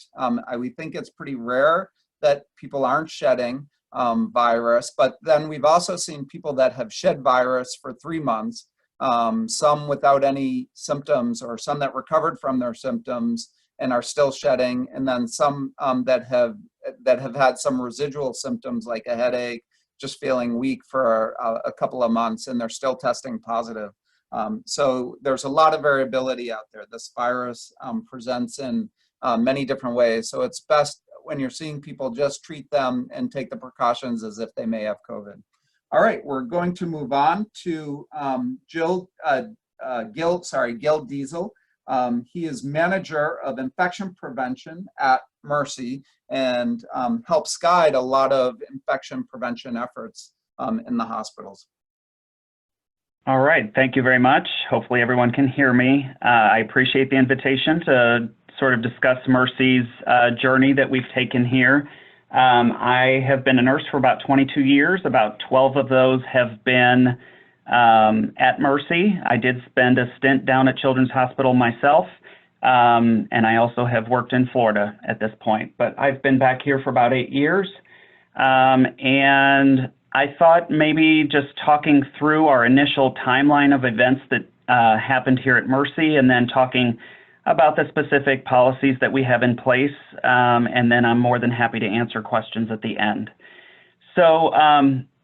We think it's pretty rare that people aren't shedding virus, but then we've also seen people that have shed virus for 3 months, some without any symptoms, or some that recovered from their symptoms and are still shedding, and then some that have had some residual symptoms like a headache, just feeling weak for a couple of months, and they're still testing positive. So there's a lot of variability out there. This virus presents in many different ways. So it's best when you're seeing people, just treat them and take the precautions as if they may have COVID. All right, we're going to move on to Gil Diesel. He is manager of infection prevention at Mercy and helps guide a lot of infection prevention efforts in the hospitals. All right, thank you very much. Hopefully everyone can hear me. I appreciate the invitation to sort of discuss Mercy's journey that we've taken here. I have been a nurse for about 22 years. About 12 of those have been at Mercy. I did spend a stint down at Children's Hospital myself, and I also have worked in Florida at this point. But I've been back here for about 8 years, and I thought maybe just talking through our initial timeline of events that happened here at Mercy, and then talking about the specific policies that we have in place, and then I'm more than happy to answer questions at the end. So,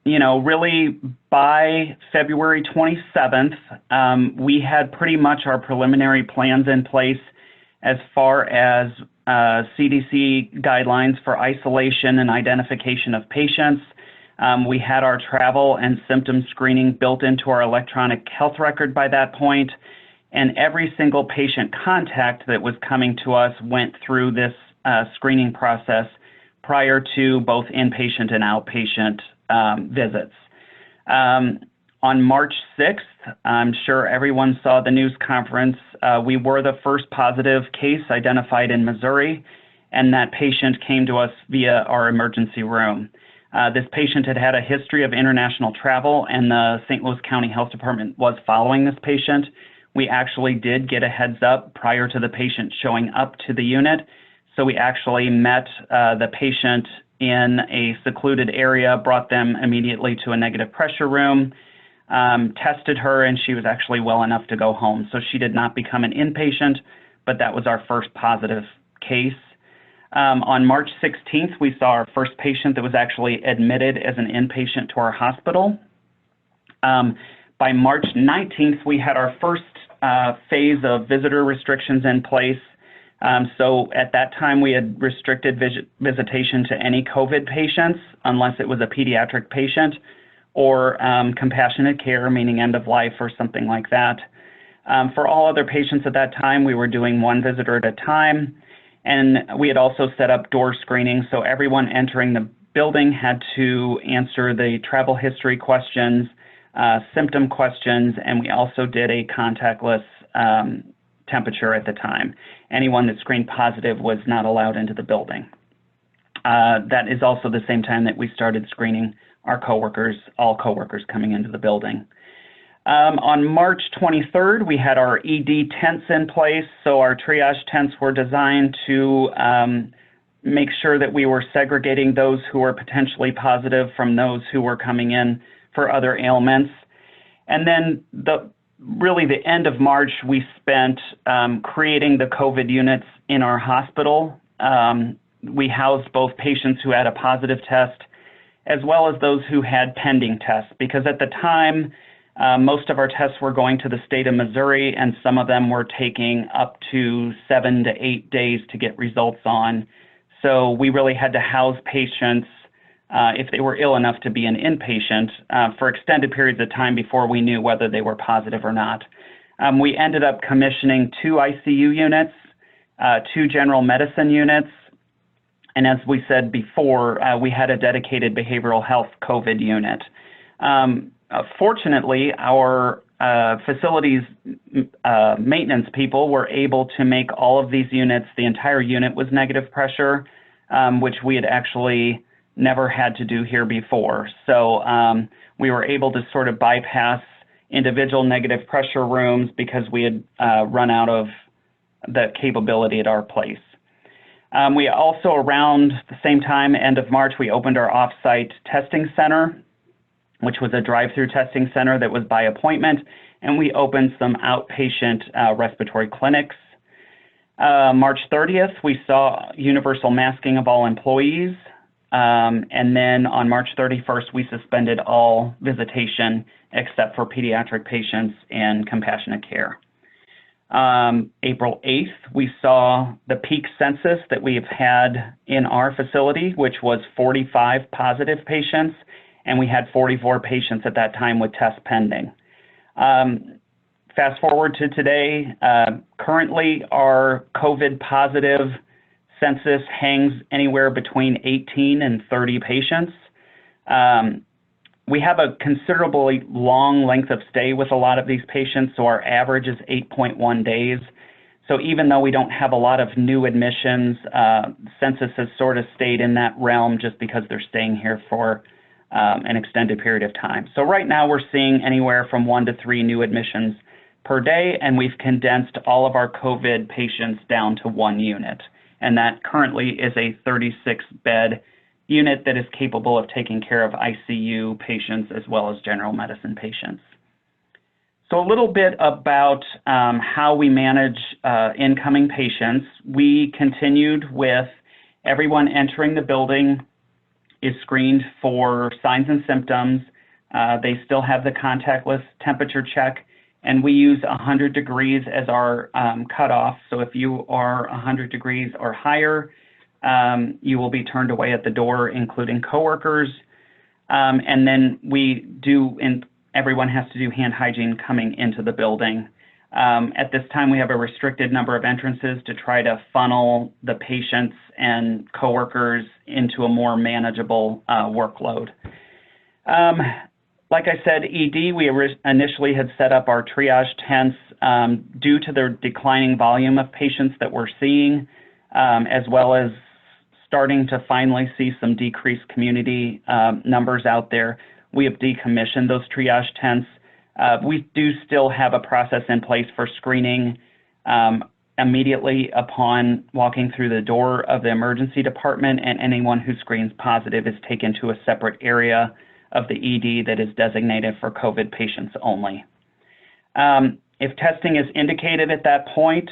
you know, really by February 27th, we had pretty much our preliminary plans in place as far as CDC guidelines for isolation and identification of patients. We had our travel and symptom screening built into our electronic health record by that point. And every single patient contact that was coming to us went through this screening process prior to both inpatient and outpatient visits. On March 6th, I'm sure everyone saw the news conference. We were the first positive case identified in Missouri, and that patient came to us via our emergency room. This patient had had a history of international travel, and the St. Louis County Health Department was following this patient. We actually did get a heads up prior to the patient showing up to the unit. So we actually met the patient in a secluded area, brought them immediately to a negative pressure room, tested her, and she was actually well enough to go home. So she did not become an inpatient, but that was our first positive case. On March 16th, we saw our first patient that was actually admitted as an inpatient to our hospital. By March 19th, we had our first phase of visitor restrictions in place. So at that time, we had restricted visitation to any COVID patients, unless it was a pediatric patient or compassionate care, meaning end of life or something like that. For all other patients at that time, we were doing one visitor at a time. And we had also set up door screening, so everyone entering the building had to answer the travel history questions, symptom questions, and we also did a contactless temperature at the time. Anyone that screened positive was not allowed into the building. That is also the same time that we started screening our coworkers, all coworkers coming into the building. On March 23rd, we had our ED tents in place. So our triage tents were designed to make sure that we were segregating those who were potentially positive from those who were coming in for other ailments. And then really the end of March, we spent creating the COVID units in our hospital. We housed both patients who had a positive test as well as those who had pending tests, because at the time, most of our tests were going to the state of Missouri, and some of them were taking up to 7 to 8 days to get results on. So we really had to house patients if they were ill enough to be an inpatient for extended periods of time before we knew whether they were positive or not. We ended up commissioning 2 ICU units, 2 general medicine units, and as we said before, we had a dedicated behavioral health COVID unit. Fortunately, our facilities maintenance people were able to make all of these units, the entire unit was negative pressure which we had actually never had to do here before. So we were able to sort of bypass individual negative pressure rooms because we had run out of the capability at our place. We also, around the same time, end of March, we opened our off-site testing center, which was a drive-through testing center that was by appointment, and we opened some outpatient respiratory clinics. March 30th, we saw universal masking of all employees, and then on March 31st, we suspended all visitation except for pediatric patients and compassionate care. April 8th, we saw the peak census that we've had in our facility, which was 45 positive patients, and we had 44 patients at that time with tests pending. Fast forward to today, currently our COVID positive census hangs anywhere between 18 and 30 patients. We have a considerably long length of stay with a lot of these patients, so our average is 8.1 days. So even though we don't have a lot of new admissions, census has sort of stayed in that realm just because they're staying here for an extended period of time. So right now we're seeing anywhere from 1 to 3 new admissions per day, and we've condensed all of our COVID patients down to 1 unit. And that currently is a 36-bed unit that is capable of taking care of ICU patients as well as general medicine patients. So a little bit about how we manage incoming patients. We continued with everyone entering the building is screened for signs and symptoms. They still have the contactless temperature check, and we use 100 degrees as our cutoff. So if you are 100 degrees or higher, you will be turned away at the door, including coworkers. And then everyone has to do hand hygiene coming into the building. At this time, we have a restricted number of entrances to try to funnel the patients and coworkers into a more manageable workload. Like I said, ED, we initially had set up our triage tents due to the declining volume of patients that we're seeing, as well as starting to finally see some decreased community numbers out there. We have decommissioned those triage tents. We do still have a process in place for screening immediately upon walking through the door of the emergency department, and anyone who screens positive is taken to a separate area of the ED that is designated for COVID patients only. If testing is indicated at that point,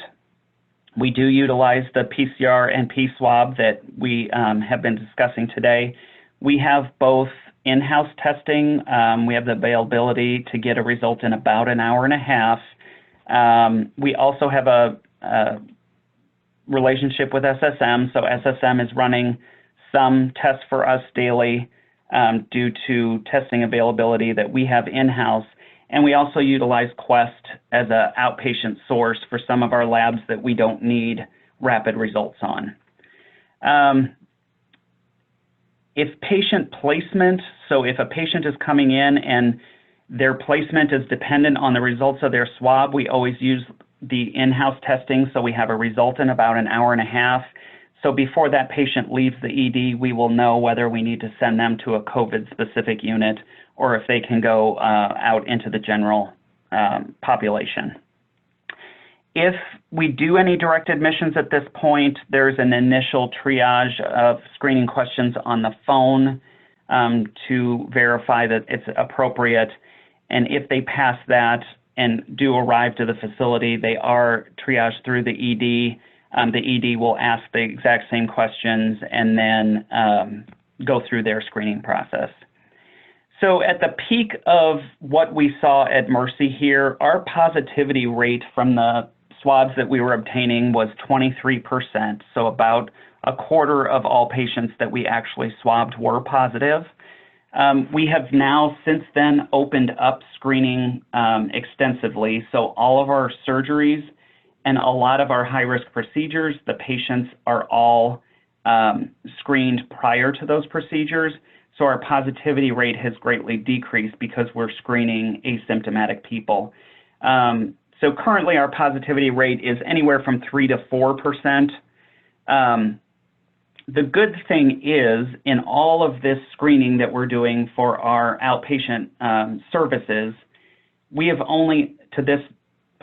we do utilize the PCR and P-swab that we have been discussing today. We have both in-house testing. We have the availability to get a result in about an hour and a half. We also have a relationship with SSM. So SSM is running some tests for us daily due to testing availability that we have in-house. And we also utilize Quest as an outpatient source for some of our labs that we don't need rapid results on. If patient placement, so if a patient is coming in and their placement is dependent on the results of their swab, we always use the in-house testing, so we have a result in about an hour and a half. So before that patient leaves the ED, we will know whether we need to send them to a COVID-specific unit or if they can go out into the general population. If we do any direct admissions at this point, there's an initial triage of screening questions on the phone to verify that it's appropriate. And if they pass that and do arrive to the facility, they are triaged through the ED. The ED will ask the exact same questions and then go through their screening process. So at the peak of what we saw at Mercy here, our positivity rate from the swabs that we were obtaining was 23%. So about a quarter of all patients that we actually swabbed were positive. We have now since then opened up screening extensively. So all of our surgeries and a lot of our high-risk procedures, the patients are all screened prior to those procedures. So our positivity rate has greatly decreased because we're screening asymptomatic people. So currently our positivity rate is anywhere from 3 to 4%. the good thing is, in all of this screening that we're doing for our outpatient services, we have only, to this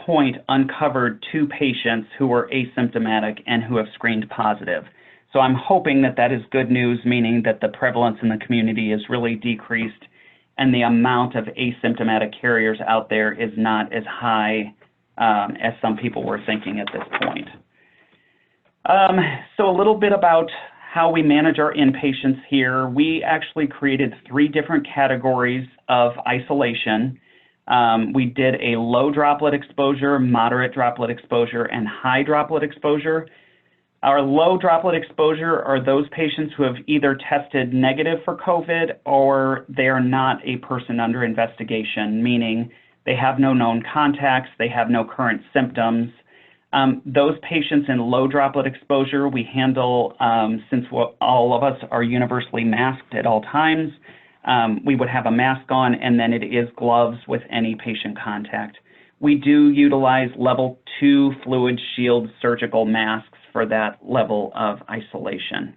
point, uncovered 2 patients who were asymptomatic and who have screened positive. So I'm hoping that that is good news, meaning that the prevalence in the community is really decreased and the amount of asymptomatic carriers out there is not as high as some people were thinking at this point. So a little bit about how we manage our inpatients here. We actually created 3 different categories of isolation. We did a low droplet exposure, moderate droplet exposure, and high droplet exposure. Our low droplet exposure are those patients who have either tested negative for COVID or they are not a person under investigation, meaning they have no known contacts, they have no current symptoms. Those patients in low droplet exposure, we handle, since all of us are universally masked at all times, we would have a mask on, and then it is gloves with any patient contact. We do utilize level 2 fluid shield surgical masks for that level of isolation.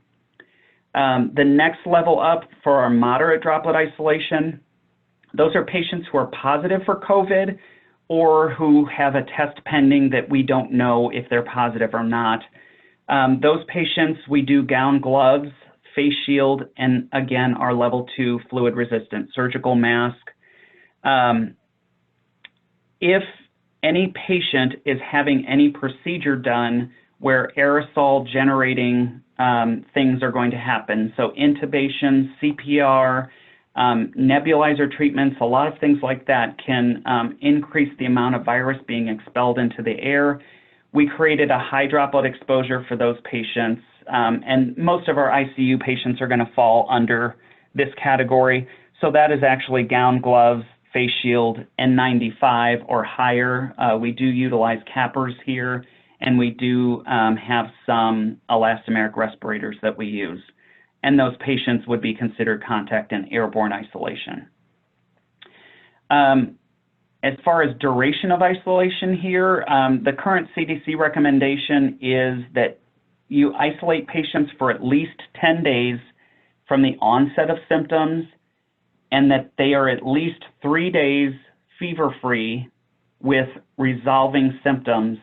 The next level up for our moderate droplet isolation, those are patients who are positive for COVID or who have a test pending that we don't know if they're positive or not. Those patients, we do gown gloves, face shield, and again, our level 2 fluid resistant surgical mask. If any patient is having any procedure done where aerosol generating things are going to happen, so intubation, CPR, nebulizer treatments, a lot of things like that can increase the amount of virus being expelled into the air. We created a high droplet exposure for those patients, and most of our ICU patients are going to fall under this category. So that is actually gown gloves, face shield, N95 or higher. We do utilize cappers here, and we do have some elastomeric respirators that we use. And those patients would be considered contact and airborne isolation. As far as duration of isolation here, the current CDC recommendation is that you isolate patients for at least 10 days from the onset of symptoms, and that they are at least 3 days fever-free with resolving symptoms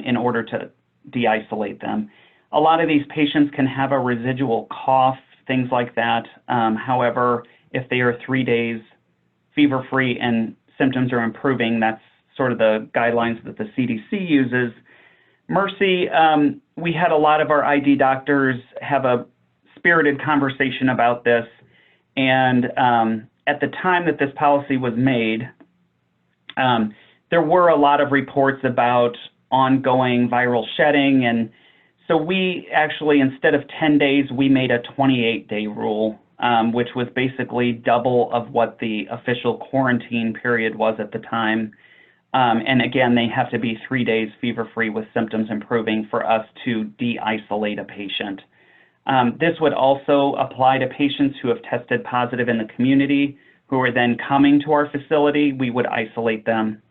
in order to de-isolate them. A lot of these patients can have a residual cough, things like that. However, if they are 3 days fever-free and symptoms are improving, that's sort of the guidelines that the CDC uses. Mercy, we had a lot of our ID doctors have a spirited conversation about this. And at the time that this policy was made, there were a lot of reports about ongoing viral shedding. And so we actually, instead of 10 days, we made a 28-day rule, which was basically double of what the official quarantine period was at the time. And again, they have to be 3 days fever-free with symptoms improving for us to de-isolate a patient. This would also apply to patients who have tested positive in the community, who are then coming to our facility. We would isolate them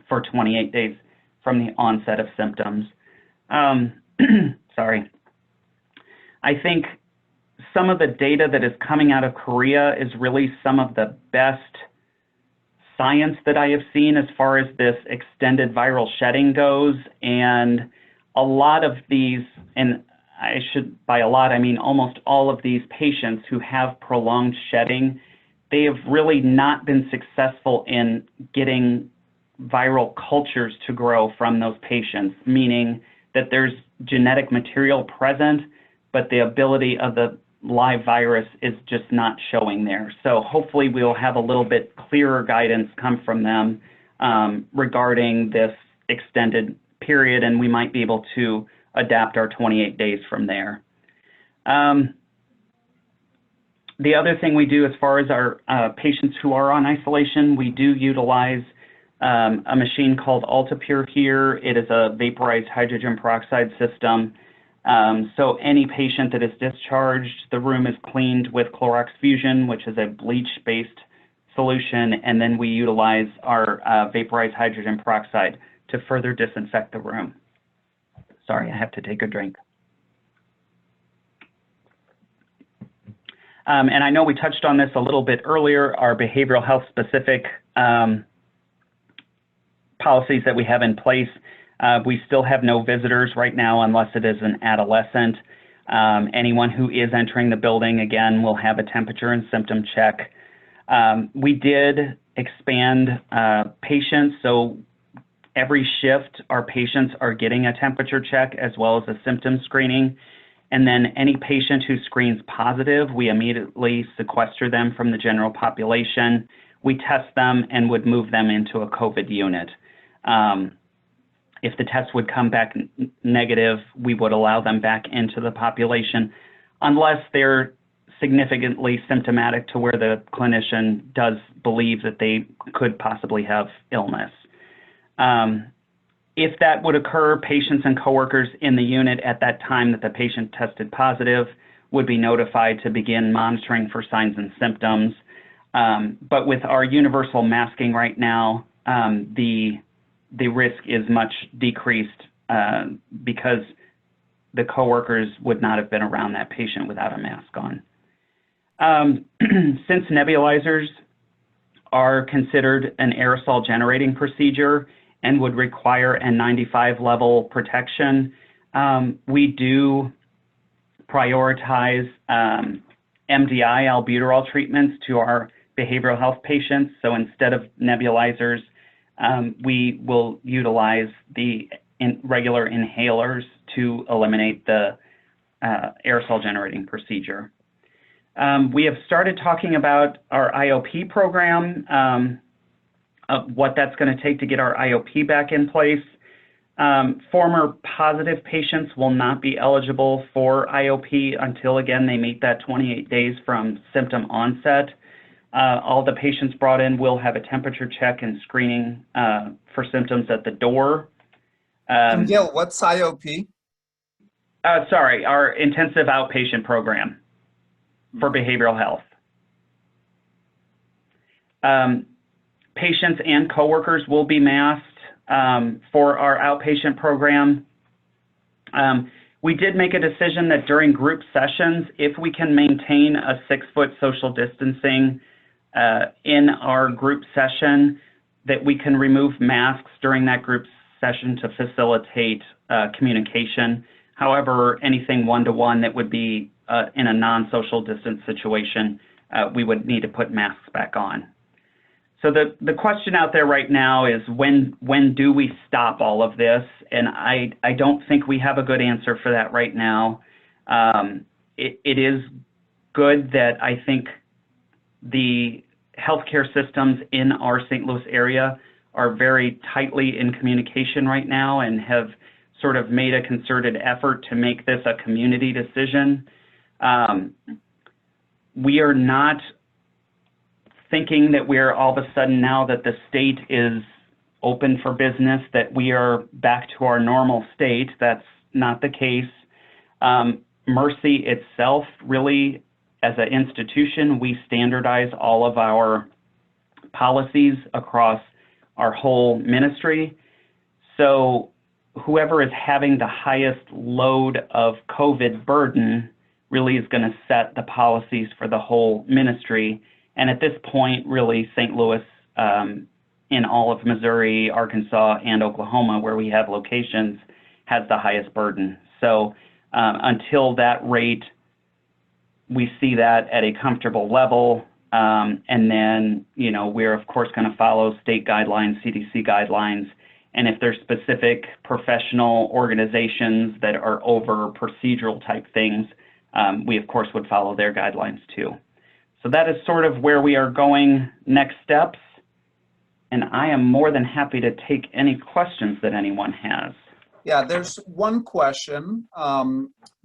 for 28 days from the onset of symptoms. Sorry. I think some of the data that is coming out of Korea is really some of the best science that I have seen as far as this extended viral shedding goes. And a lot of these, and I should, by a lot, I mean almost all of these patients who have prolonged shedding, they have really not been successful in getting viral cultures to grow from those patients, meaning that there's genetic material present, but the ability of the live virus is just not showing there. So hopefully we'll have a little bit clearer guidance come from them regarding this extended period, and we might be able to adapt our 28 days from there. The other thing we do as far as our patients who are on isolation, we do utilize a machine called UltiPure here. It is a vaporized hydrogen peroxide system. So any patient that is discharged, the room is cleaned with Clorox Fusion, which is a bleach-based solution, and then we utilize our vaporized hydrogen peroxide to further disinfect the room. Sorry, I have to take a drink. And I know we touched on this a little bit earlier, our behavioral health specific policies that we have in place. We still have no visitors right now unless it is an adolescent. Anyone who is entering the building, again, will have a temperature and symptom check. We did expand patients, so every shift our patients are getting a temperature check as well as a symptom screening. And then any patient who screens positive, we immediately sequester them from the general population. We test them and would move them into a COVID unit. If the test would come back negative, we would allow them back into the population unless they're significantly symptomatic to where the clinician does believe that they could possibly have illness. If that would occur, patients and coworkers in the unit at that time that the patient tested positive would be notified to begin monitoring for signs and symptoms. But with our universal masking right now, the risk is much decreased because the coworkers would not have been around that patient without a mask on. Since nebulizers are considered an aerosol generating procedure and would require a 95 level protection, we do prioritize MDI albuterol treatments to our behavioral health patients. So instead of nebulizers, we will utilize the regular inhalers to eliminate the aerosol generating procedure. We have started talking about our IOP program, of what that's going to take to get our IOP back in place. Former positive patients will not be eligible for IOP until, again, they meet that 28 days from symptom onset. All the patients brought in will have a temperature check and screening for symptoms at the door. And Gil, what's IOP? Sorry, our intensive outpatient program for behavioral health. Patients and coworkers will be masked for our outpatient program. We did make a decision that during group sessions, if we can maintain a 6-foot social distancing in our group session, that we can remove masks during that group session to facilitate communication. However, anything one-to-one that would be in a non-social distance situation, we would need to put masks back on. So the question out there right now is when do we stop all of this? And I don't think we have a good answer for that right now. It is good that I think the healthcare systems in our St. Louis area are very tightly in communication right now and have sort of made a concerted effort to make this a community decision. We are not thinking that we're all of a sudden, now that the state is open for business, that we are back to our normal state. That's not the case. Mercy itself, really, as an institution, we standardize all of our policies across our whole ministry. So whoever is having the highest load of COVID burden really is going to set the policies for the whole ministry. And at this point, really, St. Louis, in all of Missouri, Arkansas, and Oklahoma, where we have locations, has the highest burden. So until that rate, we see that at a comfortable level. And then, you know, we're, of course, going to follow state guidelines, CDC guidelines. And if there's specific professional organizations that are over procedural type things, we, of course, would follow their guidelines, too. So that is sort of where we are going next steps. And I am more than happy to take any questions that anyone has. Yeah, there's one question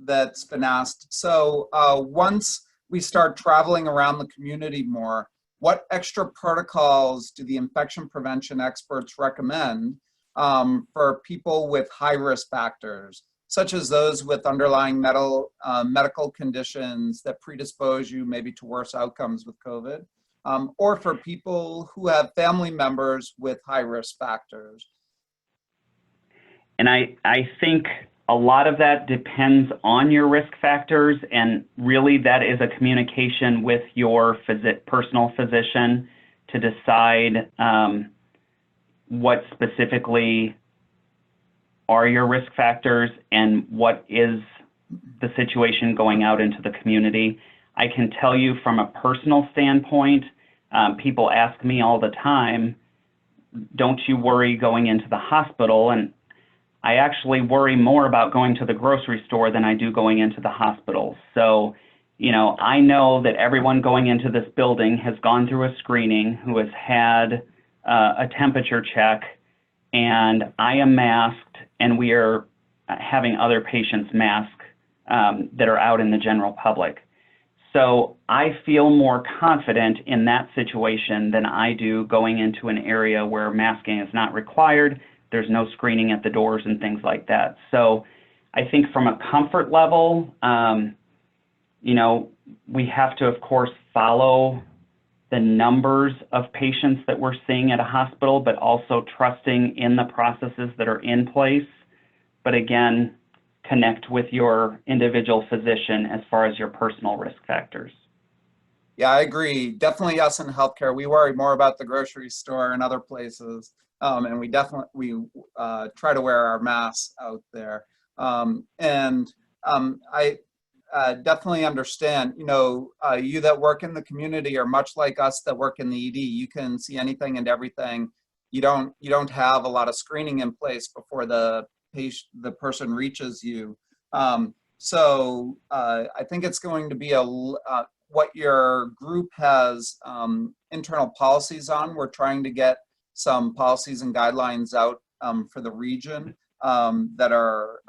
that's been asked. So once we start traveling around the community more, what extra protocols do the infection prevention experts recommend for people with high-risk factors, such as those with underlying medical conditions that predispose you maybe to worse outcomes with COVID, or for people who have family members with high-risk factors? And I think A lot of that depends on your risk factors, and really that is a communication with your personal physician to decide what specifically are your risk factors and what is the situation going out into the community. I can tell you from a personal standpoint, people ask me all the time, don't you worry going into the hospital? And I actually worry more about going to the grocery store than I do going into the hospital. So, you know, I know that everyone going into this building has gone through a screening, who has had a temperature check, and I am masked, and we are having other patients mask that are out in the general public. So I feel more confident in that situation than I do going into an area where masking is not required. There's no screening at the doors and things like that. So I think from a comfort level, you know, we have to, of course, follow the numbers of patients that we're seeing at a hospital, but also trusting in the processes that are in place. But again, connect with your individual physician as far as your personal risk factors. Yeah, I agree. Definitely us in healthcare, we worry more about the grocery store and other places. And we definitely try to wear our masks out there. I definitely understand, you know, you that work in the community are much like us that work in the ED. You can see anything and everything. You don't have a lot of screening in place before the person reaches you. So I think it's going to be what your group has internal policies on. We're trying to get some policies and guidelines out for the region that are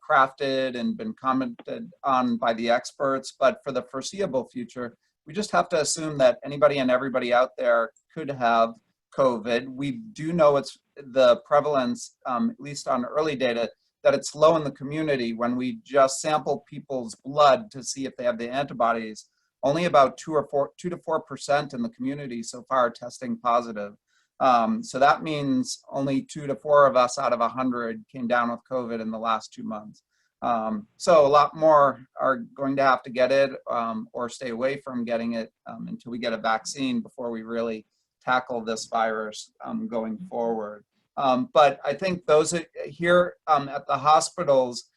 crafted and been commented on by the experts. But for the foreseeable future, we just have to assume that anybody and everybody out there could have COVID. We do know it's the prevalence, at least on early data, that it's low in the community. When we just sample people's blood to see if they have the antibodies, only about 2 to 4% in the community so far are testing positive. So that means only 2 to 4 of us out of 100 came down with COVID in the last 2 months. So a lot more are going to have to get it or stay away from getting it until we get a vaccine before we really tackle this virus going forward. But I think those here at the hospitals,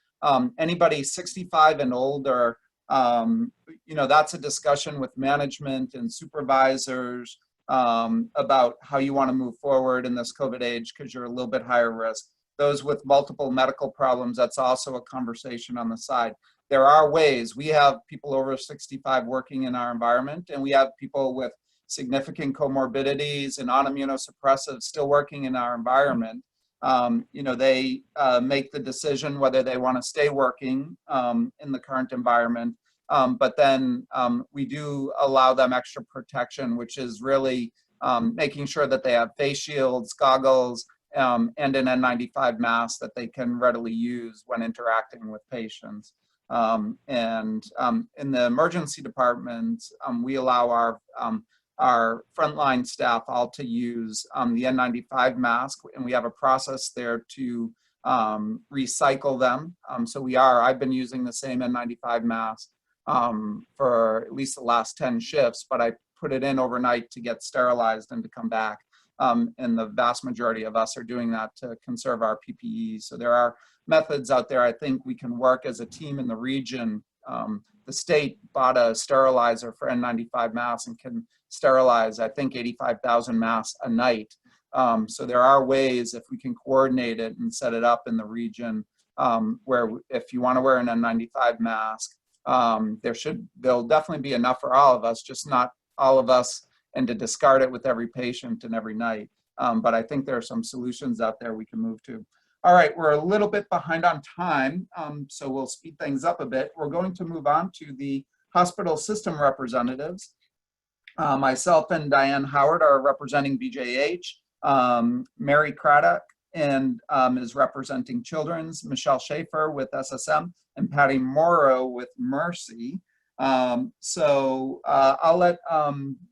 anybody 65 and older, you know, that's a discussion with management and supervisors about how you want to move forward in this COVID age because you're a little bit higher risk. Those with multiple medical problems, that's also a conversation on the side. There are ways. We have people over 65 working in our environment, and we have people with significant comorbidities and on immunosuppressives still working in our environment. You know, they make the decision whether they want to stay working in the current environment. But then we do allow them extra protection, which is really making sure that they have face shields, goggles, and an N95 mask that they can readily use when interacting with patients. And in the emergency departments, we allow our frontline staff all to use the N95 mask, and we have a process there to recycle them. So I've been using the same N95 mask for at least the last 10 shifts, but I put it in overnight to get sterilized and to come back. And the vast majority of us are doing that to conserve our PPE. So there are methods out there. I think we can work as a team in the region. The state bought a sterilizer for N95 masks and can sterilize, I think, 85,000 masks a night. So there are ways, if we can coordinate it and set it up in the region, where if you want to wear an N95 mask, there'll definitely be enough for all of us, just not all of us, and to discard it with every patient and every night. But I think there are some solutions out there we can move to. All right, we're a little bit behind on time, so we'll speed things up a bit. We're going to move on to the hospital system representatives. Myself and Diane Howard are representing BJH. Mary Craddock is representing Children's, Michelle Schaefer with SSM, and Patty Morrow with Mercy. So I'll let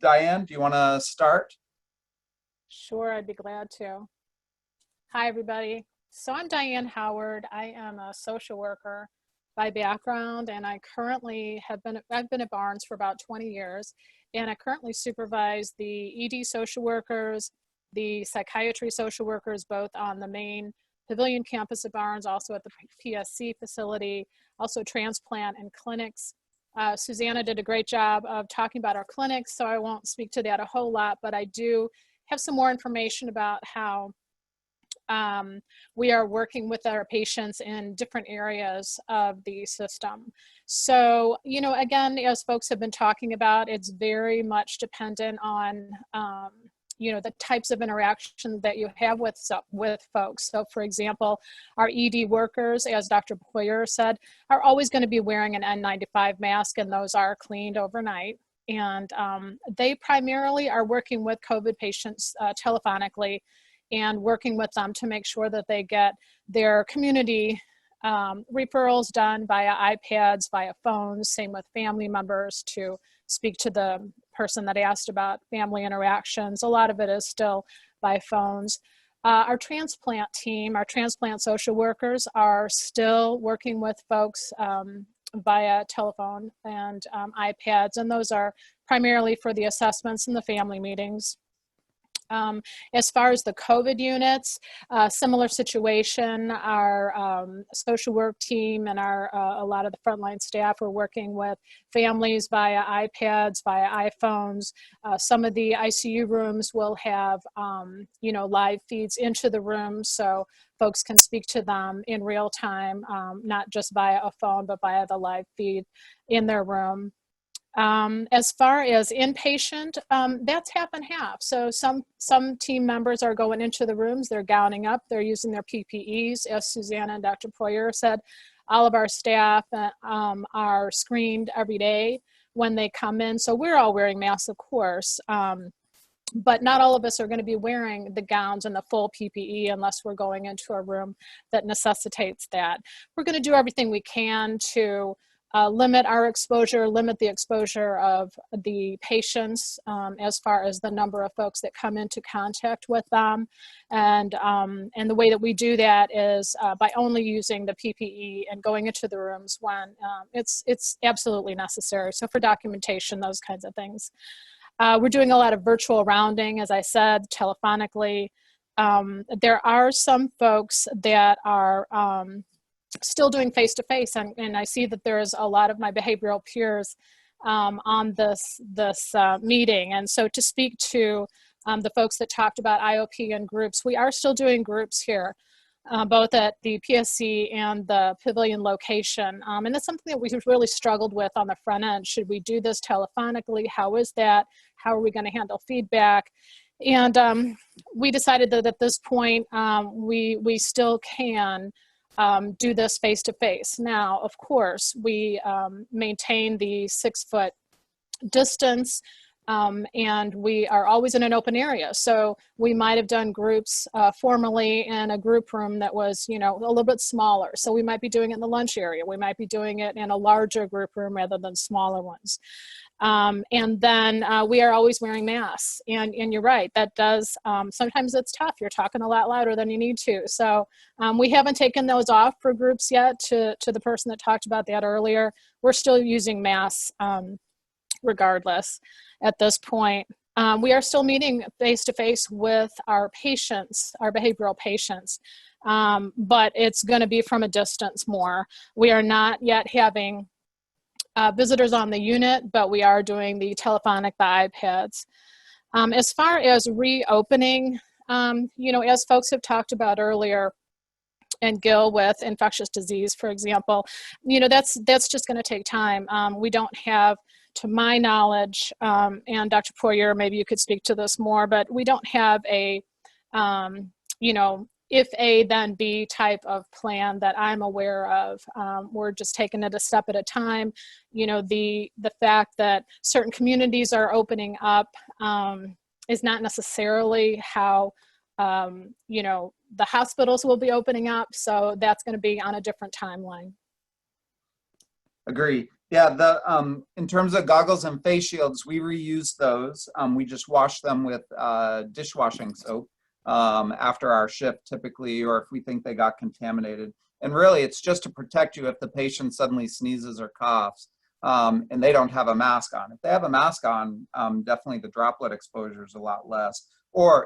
Diane, do you want to start? Sure, I'd be glad to. Hi, everybody. So I'm Diane Howard. I am a social worker by background, and I currently I've been at Barnes for about 20 years, and I currently supervise the ED social workers, the psychiatry social workers, both on the main Pavilion campus at Barnes, also at the PSC facility, also transplant and clinics. Susanna did a great job of talking about our clinics, so I won't speak to that a whole lot, but I do have some more information about how we are working with our patients in different areas of the system. So, you know, again, as folks have been talking about, it's very much dependent on, you know, the types of interaction that you have with folks. So, for example, our ED workers, as Dr. Poyer said, are always going to be wearing an N95 mask, and those are cleaned overnight. And they primarily are working with COVID patients telephonically, and working with them to make sure that they get their community referrals done via iPads, via phones, same with family members to speak to the person that asked about family interactions. A lot of it is still by phones. Our transplant team, our transplant social workers are still working with folks via telephone and iPads, and those are primarily for the assessments and the family meetings. As far as the COVID units, similar situation. Our social work team and a lot of the frontline staff are working with families via iPads, via iPhones. Some of the ICU rooms will have, you know, live feeds into the room so folks can speak to them in real time, not just via a phone, but via the live feed in their room. As far as inpatient, that's half and half. So some team members are going into the rooms, they're gowning up, they're using their PPEs. As Susanna and Dr. Poyer said, all of our staff are screened every day when they come in. So we're all wearing masks, of course, but not all of us are going to be wearing the gowns and the full PPE unless we're going into a room that necessitates that. We're going to do everything we can to limit our exposure, limit the exposure of the patients as far as the number of folks that come into contact with them. And the way that we do that is by only using the PPE and going into the rooms when it's absolutely necessary. So for documentation, those kinds of things. We're doing a lot of virtual rounding, as I said, telephonically. There are some folks that are still doing face-to-face, and I see that there's a lot of my behavioral peers on this meeting. And so to speak to the folks that talked about IOP and groups, we are still doing groups here, both at the PSC and the Pavilion location. And that's something that we really struggled with on the front end. Should we do this telephonically? How is that? How are we going to handle feedback? And we decided that at this point, we still can do this face-to-face. Now, of course, we maintain the 6-foot distance, and we are always in an open area. So we might have done groups formally in a group room that was, you know, a little bit smaller. So we might be doing it in the lunch area. We might be doing it in a larger group room rather than smaller ones. And then we are always wearing masks. And you're right, that does, sometimes it's tough. You're talking a lot louder than you need to. So we haven't taken those off for groups yet. To the person that talked about that earlier, we're still using masks regardless at this point. We are still meeting face-to-face with our patients, our behavioral patients, but it's going to be from a distance more. We are not yet having visitors on the unit, but we are doing the telephonic, the iPads. As far as reopening, you know, as folks have talked about earlier, and Gil with infectious disease, for example, you know, that's just going to take time. We don't have, to my knowledge, and Dr. Poyer, maybe you could speak to this more, but we don't have a, you know, if A, then B type of plan that I'm aware of. We're just taking it a step at a time. You know, the fact that certain communities are opening up is not necessarily how, you know, the hospitals will be opening up. So that's going to be on a different timeline. Agree. Yeah, in terms of goggles and face shields, we reuse those. We just wash them with dishwashing soap. after our shift typically, or if we think they got contaminated. And really, it's just to protect you if the patient suddenly sneezes or coughs and they don't have a mask on. If they have a mask on, definitely the droplet exposure is a lot less.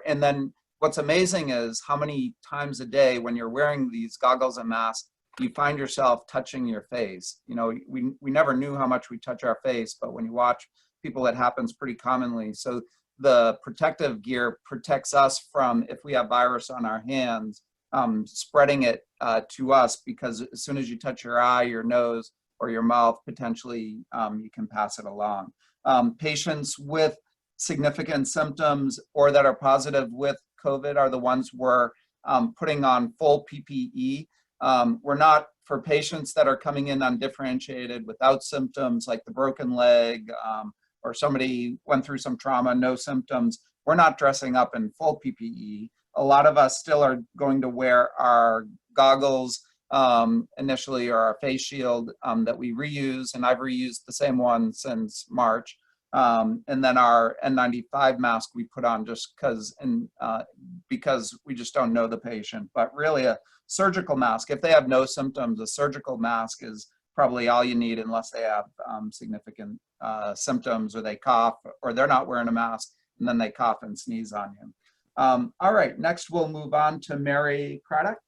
And then what's amazing is how many times a day when you're wearing these goggles and masks, you find yourself touching your face. You know, we never knew how much we touch our face, but when you watch people, it happens pretty commonly. So the protective gear protects us from, if we have virus on our hands, spreading it to us, because as soon as you touch your eye, your nose, or your mouth, potentially you can pass it along. Patients with significant symptoms or that are positive with COVID are the ones we're putting on full PPE. We're not, for patients that are coming in undifferentiated without symptoms, like the broken leg, or somebody went through some trauma, no symptoms, we're not dressing up in full PPE. A lot of us still are going to wear our goggles initially, or our face shield that we reuse, and I've reused the same one since March. And then our N95 mask we put on just because we just don't know the patient. But really, a surgical mask, if they have no symptoms, a surgical mask is probably all you need, unless they have significant symptoms, or they cough, or they're not wearing a mask and then they cough and sneeze on you. All right, next we'll move on to Mary Craddock.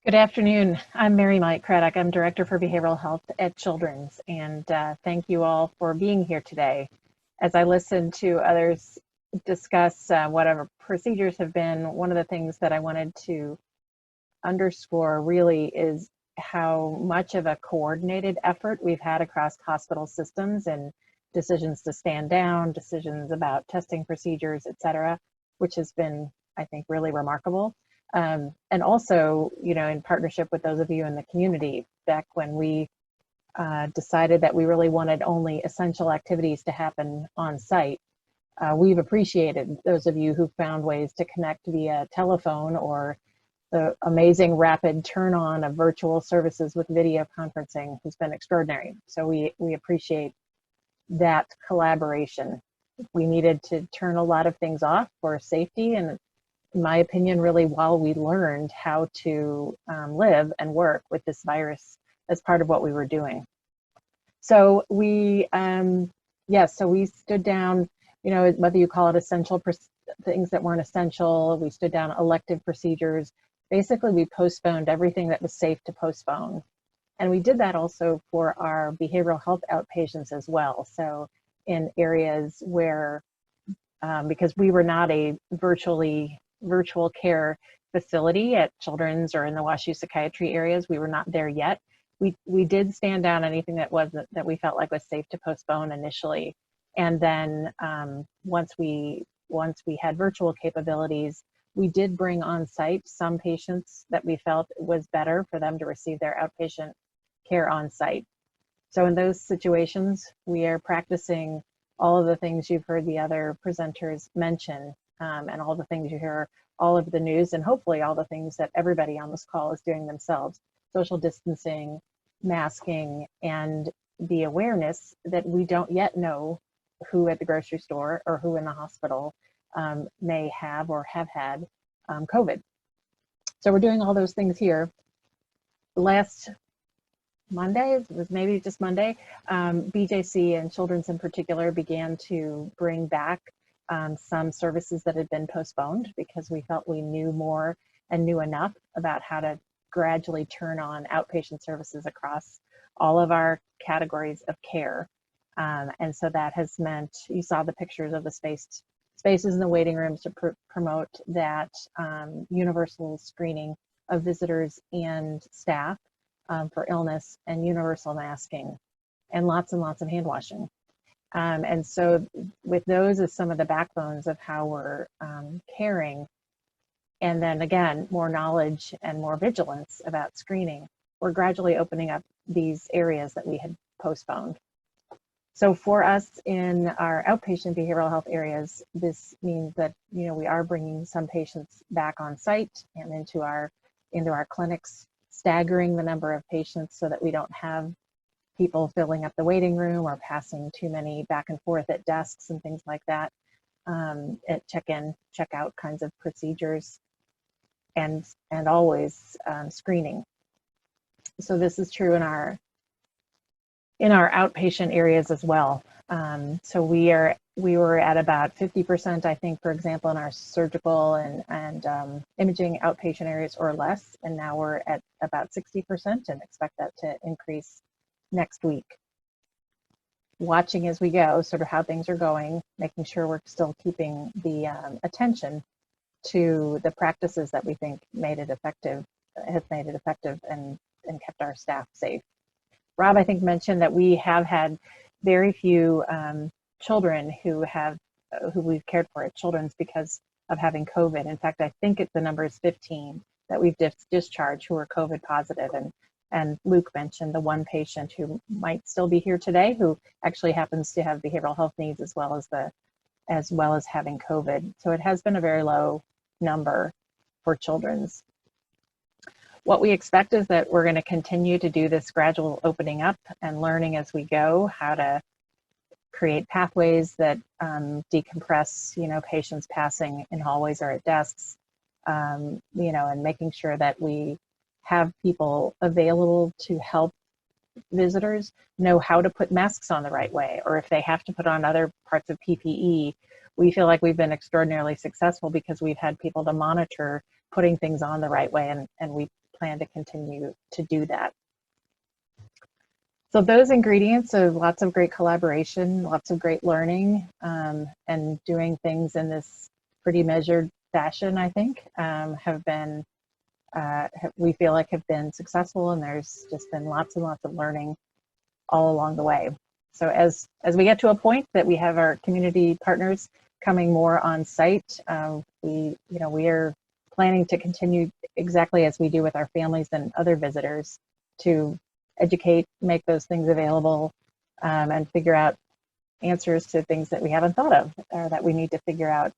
Good afternoon. I'm Mary Mike Craddock. I'm Director for Behavioral Health at Children's, and thank you all for being here today. As I listen to others discuss whatever procedures have been, one of the things that I wanted to underscore really is how much of a coordinated effort we've had across hospital systems, and decisions to stand down, decisions about testing procedures, et cetera, which has been, I think, really remarkable. And also, you know, in partnership with those of you in the community, back when we decided that we really wanted only essential activities to happen on site, we've appreciated those of you who found ways to connect via telephone, or the amazing rapid turn on of virtual services with video conferencing has been extraordinary. So we appreciate that collaboration. We needed to turn a lot of things off for safety, and in my opinion, really while we learned how to live and work with this virus as part of what we were doing. So we, so we stood down, you know, whether you call it essential things that weren't essential, we stood down elective procedures. Basically, we postponed everything that was safe to postpone. And we did that also for our behavioral health outpatients as well. So in areas where, because we were not a virtual care facility at Children's or in the WashU psychiatry areas, we were not there yet. We did stand down anything that we felt like was safe to postpone initially. And then once we had virtual capabilities, we did bring on site some patients that we felt it was better for them to receive their outpatient care on site. So in those situations, we are practicing all of the things you've heard the other presenters mention, and all the things you hear all over the news, and hopefully all the things that everybody on this call is doing themselves: social distancing, masking, and the awareness that we don't yet know who at the grocery store or who in the hospital may have or have had COVID. So we're doing all those things here. Last Monday, it was maybe just Monday, BJC and Children's in particular began to bring back some services that had been postponed, because we felt we knew more and knew enough about how to gradually turn on outpatient services across all of our categories of care. And so that has meant, you saw the pictures of the spaces in the waiting rooms to promote that universal screening of visitors and staff for illness, and universal masking, and lots of hand washing. And so with those as some of the backbones of how we're caring, and then again, more knowledge and more vigilance about screening, we're gradually opening up these areas that we had postponed. So for us in our outpatient behavioral health areas, this means that, you know, we are bringing some patients back on site and into our clinics, staggering the number of patients so that we don't have people filling up the waiting room or passing too many back and forth at desks and things like that. at check-in, check-out kinds of procedures, and always screening. So this is true in our outpatient areas as well. So we were at about 50%, I think, for example, in our surgical and imaging outpatient areas or less, and now we're at about 60% and expect that to increase next week. Watching as we go, sort of how things are going, making sure we're still keeping the attention to the practices that we think have made it effective and kept our staff safe. Rob, I think, mentioned that we have had very few children who we've cared for at Children's because of having COVID. In fact, I think the number is 15 that we've discharged who are COVID positive. And Luke mentioned the one patient who might still be here today, who actually happens to have behavioral health needs as well as having COVID. So it has been a very low number for Children's. What we expect is that we're going to continue to do this gradual opening up and learning as we go how to create pathways that decompress, patients passing in hallways or at desks, and making sure that we have people available to help visitors know how to put masks on the right way, or if they have to put on other parts of PPE. We feel like we've been extraordinarily successful because we've had people to monitor putting things on the right way, and we plan to continue to do that. So those ingredients of lots of great collaboration, lots of great learning, and doing things in this pretty measured fashion, I think, have been, we feel like have been successful, and there's just been lots and lots of learning all along the way. So as we get to a point that we have our community partners coming more on site, we are planning to continue exactly as we do with our families and other visitors to educate, make those things available, and figure out answers to things that we haven't thought of or that we need to figure out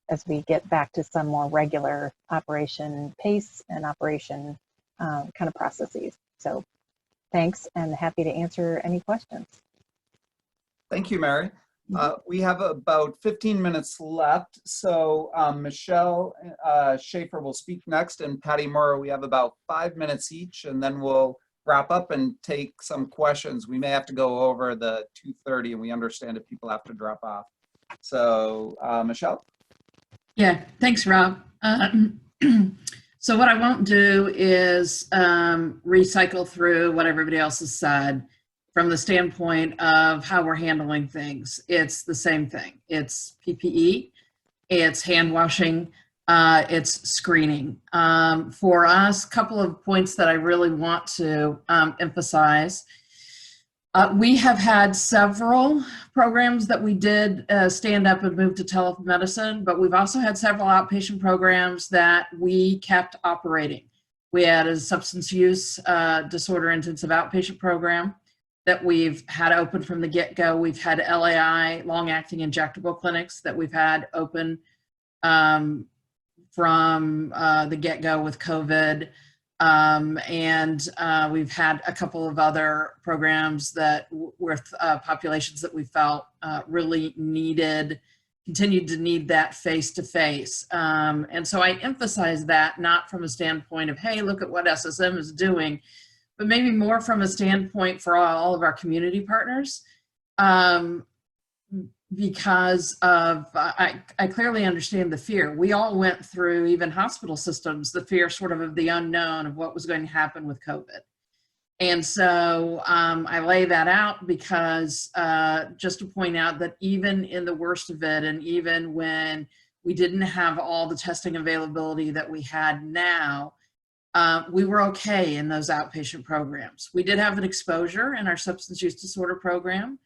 as we get back to some more regular operation pace and operation kind of processes. So thanks, and happy to answer any questions. Thank you, Mary. We have about 15 minutes left. So Michelle Schaefer will speak next, and Patty Murrow, we have about 5 minutes each, and then we'll wrap up and take some questions. We may have to go over the 2:30, and we understand if people have to drop off. So Michelle? Yeah, thanks, Rob. So what I won't do is recycle through what everybody else has said. From the standpoint of how we're handling things, it's the same thing. It's PPE, it's hand washing, it's screening. For us, a couple of points that I really want to emphasize. We have had several programs that we did stand up and move to telemedicine, but we've also had several outpatient programs that we kept operating. We had a substance use disorder intensive outpatient program that we've had open from the get-go. We've had LAI, long-acting injectable clinics, that we've had open from the get-go with COVID. And we've had a couple of other programs that with populations that we felt really continued to need that face-to-face. And so I emphasize that not from a standpoint of, hey, look at what SSM is doing, but maybe more from a standpoint for all of our community partners, because of, I clearly understand the fear. We all went through, even hospital systems, the fear sort of the unknown of what was going to happen with COVID. And so I lay that out because just to point out that even in the worst of it, and even when we didn't have all the testing availability that we had now, we were okay in those outpatient programs. We did have an exposure in our substance use disorder program,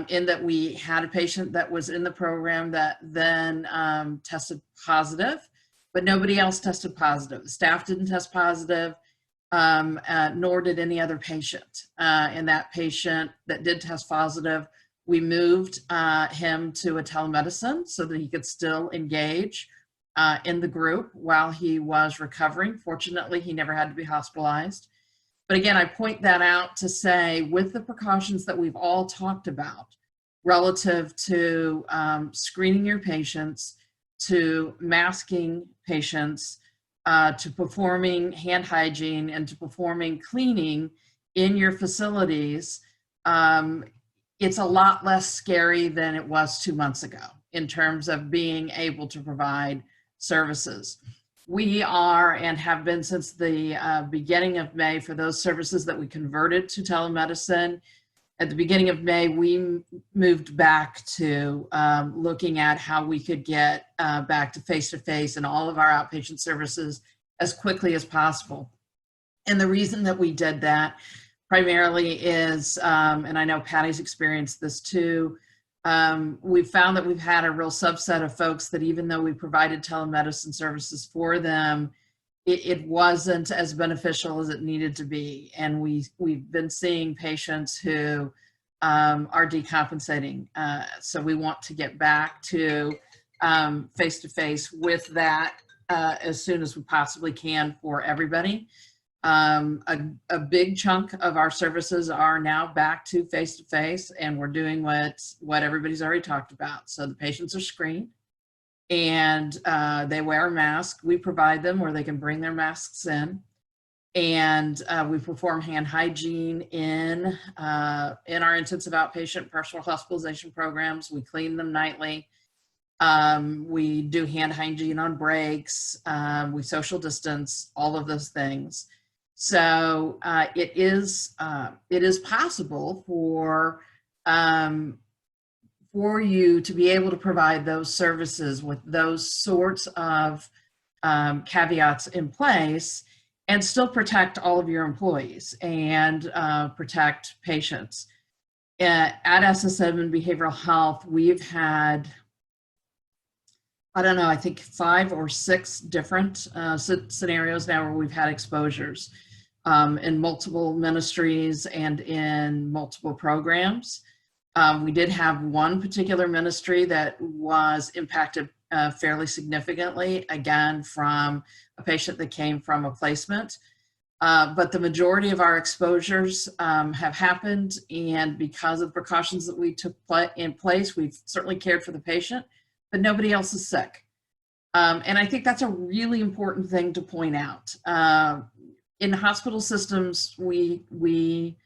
in that we had a patient that was in the program that then tested positive, but nobody else tested positive. The staff didn't test positive, nor did any other patient. And that patient that did test positive, we moved him to a telemedicine so that he could still engage in the group while he was recovering. Fortunately, he never had to be hospitalized. But again, I point that out to say, with the precautions that we've all talked about, relative to screening your patients, to masking patients, to performing hand hygiene, and to performing cleaning in your facilities, it's a lot less scary than it was 2 months ago in terms of being able to provide services. We are and have been since the beginning of May for those services that we converted to telemedicine. At the beginning of May, we moved back to looking at how we could get back to face-to-face and all of our outpatient services as quickly as possible. And the reason that we did that primarily is, and I know Patty's experienced this too, we've found that we've had a real subset of folks that even though we provided telemedicine services for them, it wasn't as beneficial as it needed to be. And we've been seeing patients who are decompensating. So we want to get back to face-to-face with that as soon as we possibly can for everybody. A big chunk of our services are now back to face-to-face, and we're doing what everybody's already talked about. So the patients are screened, and they wear a mask. We provide them where they can bring their masks in, and we perform hand hygiene in our intensive outpatient partial hospitalization programs. We clean them nightly. We do hand hygiene on breaks. We social distance, all of those things. So it is possible for you to be able to provide those services with those sorts of caveats in place and still protect all of your employees and protect patients. At SSM and Behavioral Health, we've had, I don't know, I think 5 or 6 different scenarios now where we've had exposures in multiple ministries and in multiple programs. We did have one particular ministry that was impacted fairly significantly, again, from a patient that came from a placement. But the majority of our exposures have happened, and because of the precautions that we took in place, we've certainly cared for the patient, but nobody else is sick. And I think that's a really important thing to point out. In hospital systems, we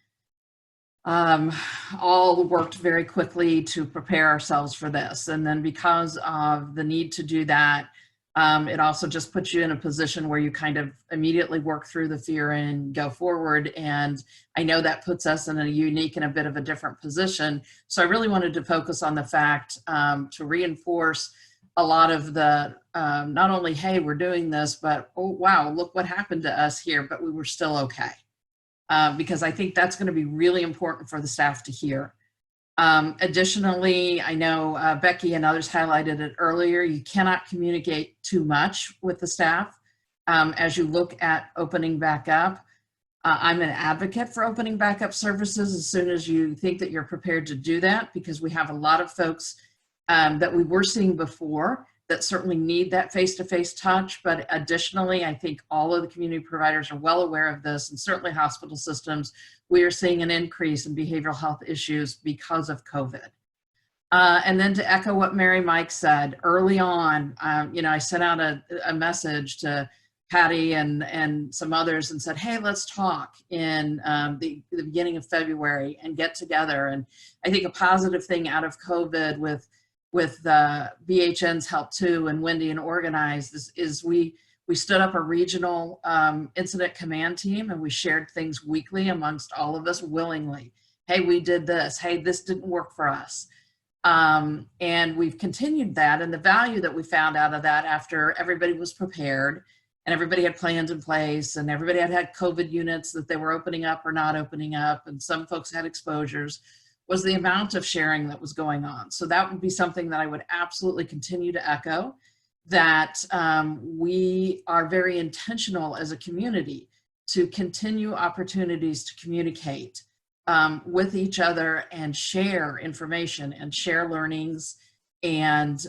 all worked very quickly to prepare ourselves for this. And then because of the need to do that, it also just puts you in a position where you kind of immediately work through the fear and go forward. And I know that puts us in a unique and a bit of a different position. So I really wanted to focus on the fact to reinforce a lot of the, not only, hey, we're doing this, but, oh, wow, look what happened to us here, but we were still okay. Because I think that's going to be really important for the staff to hear. Additionally, I know Becky and others highlighted it earlier, you cannot communicate too much with the staff as you look at opening back up. I'm an advocate for opening back up services as soon as you think that you're prepared to do that, because we have a lot of folks that we were seeing before that certainly need that face-to-face touch. But additionally, I think all of the community providers are well aware of this, and certainly hospital systems. We are seeing an increase in behavioral health issues because of COVID. And then to echo what Mary Mike said early on, I sent out a message to Patty and some others and said, hey, let's talk in the beginning of February and get together. And I think a positive thing out of COVID with BHN's help too, and Wendy and Organize, is we stood up a regional incident command team, and we shared things weekly amongst all of us willingly. Hey, we did this. Hey, this didn't work for us. And we've continued that, and the value that we found out of that after everybody was prepared and everybody had plans in place and everybody had COVID units that they were opening up or not opening up, and some folks had exposures, was the amount of sharing that was going on. So that would be something that I would absolutely continue to echo, that we are very intentional as a community to continue opportunities to communicate with each other and share information and share learnings. And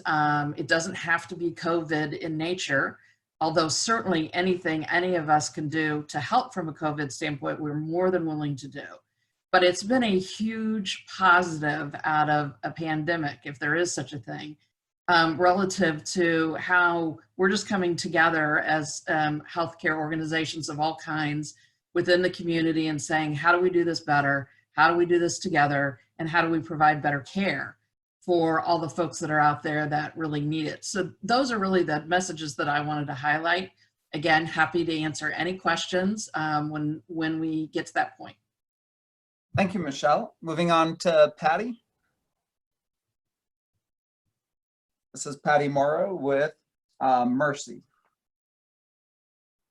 it doesn't have to be COVID in nature, although certainly anything any of us can do to help from a COVID standpoint, we're more than willing to do. but it's been a huge positive out of a pandemic, if there is such a thing, relative to how we're just coming together as healthcare organizations of all kinds within the community and saying, how do we do this better? How do we do this together? And how do we provide better care for all the folks that are out there that really need it? So those are really the messages that I wanted to highlight. Again, happy to answer any questions when we get to that point. Thank you, Michelle. Moving on to Patty. This is Patty Morrow with Mercy,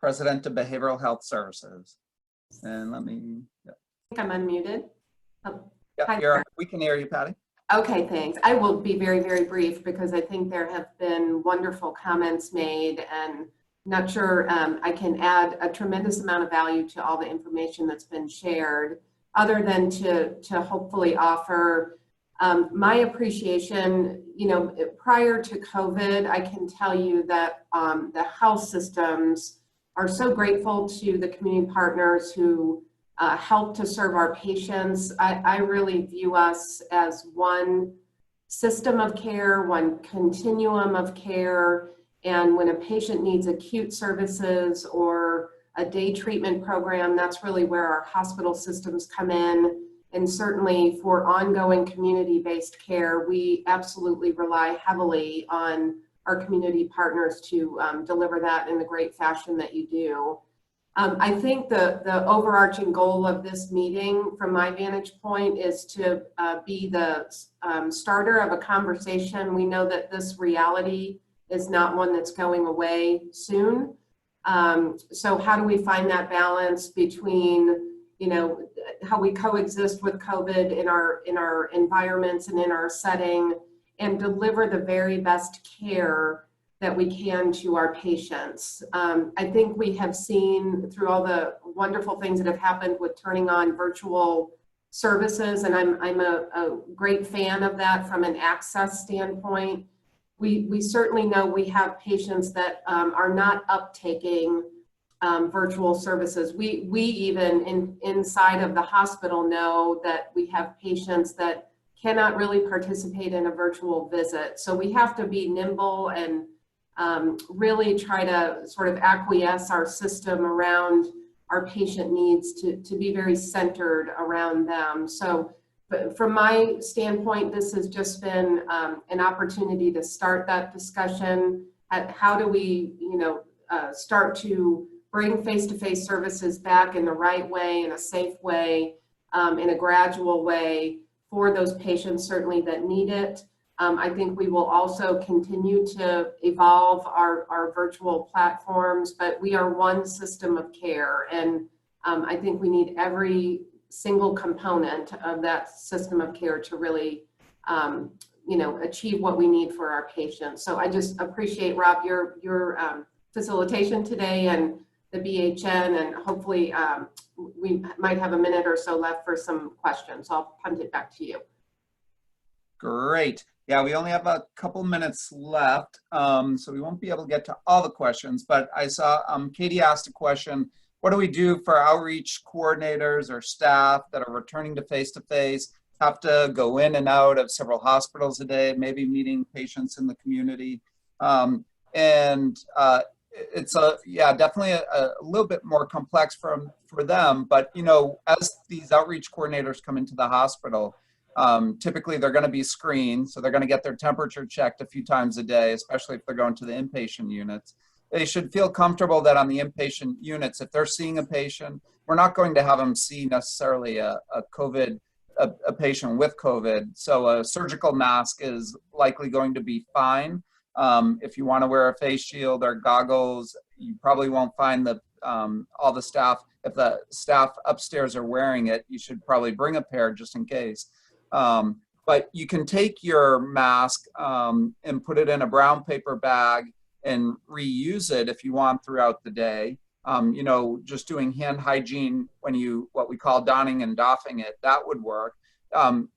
President of Behavioral Health Services. And let me, I think I'm unmuted. Oh, yeah, we can hear you, Patty. Okay, thanks. I will be very, very brief because I think there have been wonderful comments made, and not sure I can add a tremendous amount of value to all the information that's been shared, other than to hopefully offer my appreciation. You know, prior to COVID, I can tell you that the health systems are so grateful to the community partners who help to serve our patients. I really view us as one system of care, one continuum of care. And when a patient needs acute services or a day treatment program, that's really where our hospital systems come in. And certainly for ongoing community-based care, we absolutely rely heavily on our community partners to deliver that in the great fashion that you do. I think the overarching goal of this meeting, from my vantage point, is to be the starter of a conversation. We know that this reality is not one that's going away soon. So how do we find that balance between, you know, how we coexist with COVID in our environments and in our setting, and deliver the very best care that we can to our patients. I think we have seen through all the wonderful things that have happened with turning on virtual services, and I'm a great fan of that from an access standpoint. We certainly know we have patients that are not uptaking virtual services. We even inside of the hospital know that we have patients that cannot really participate in a virtual visit. So we have to be nimble and really try to sort of acquiesce our system around our patient needs to be very centered around them. So but from my standpoint, this has just been an opportunity to start that discussion at how do we, you know, start to bring face-to-face services back in the right way, in a safe way, in a gradual way for those patients certainly that need it. I think we will also continue to evolve our virtual platforms, but we are one system of care. And I think we need every single component of that system of care to really, you know, achieve what we need for our patients. So I just appreciate, Rob, your facilitation today and the BHN, and hopefully we might have a minute or so left for some questions. I'll punt it back to you. Great. Yeah, we only have a couple minutes left, so we won't be able to get to all the questions, but I saw Katie asked a question. What do we do for outreach coordinators or staff that are returning to face-to-face, have to go in and out of several hospitals a day, maybe meeting patients in the community? It's definitely a little bit more complex for them, but you know, as these outreach coordinators come into the hospital, typically they're going to be screened, so they're going to get their temperature checked a few times a day, especially if they're going to the inpatient units. They should feel comfortable that on the inpatient units, if they're seeing a patient, we're not going to have them see necessarily a patient with COVID. So a surgical mask is likely going to be fine. If you want to wear a face shield or goggles, you probably won't find all the staff. If the staff upstairs are wearing it, you should probably bring a pair just in case. But you can take your mask and put it in a brown paper bag and reuse it if you want throughout the day. You know, just doing hand hygiene when what we call donning and doffing it, that would work.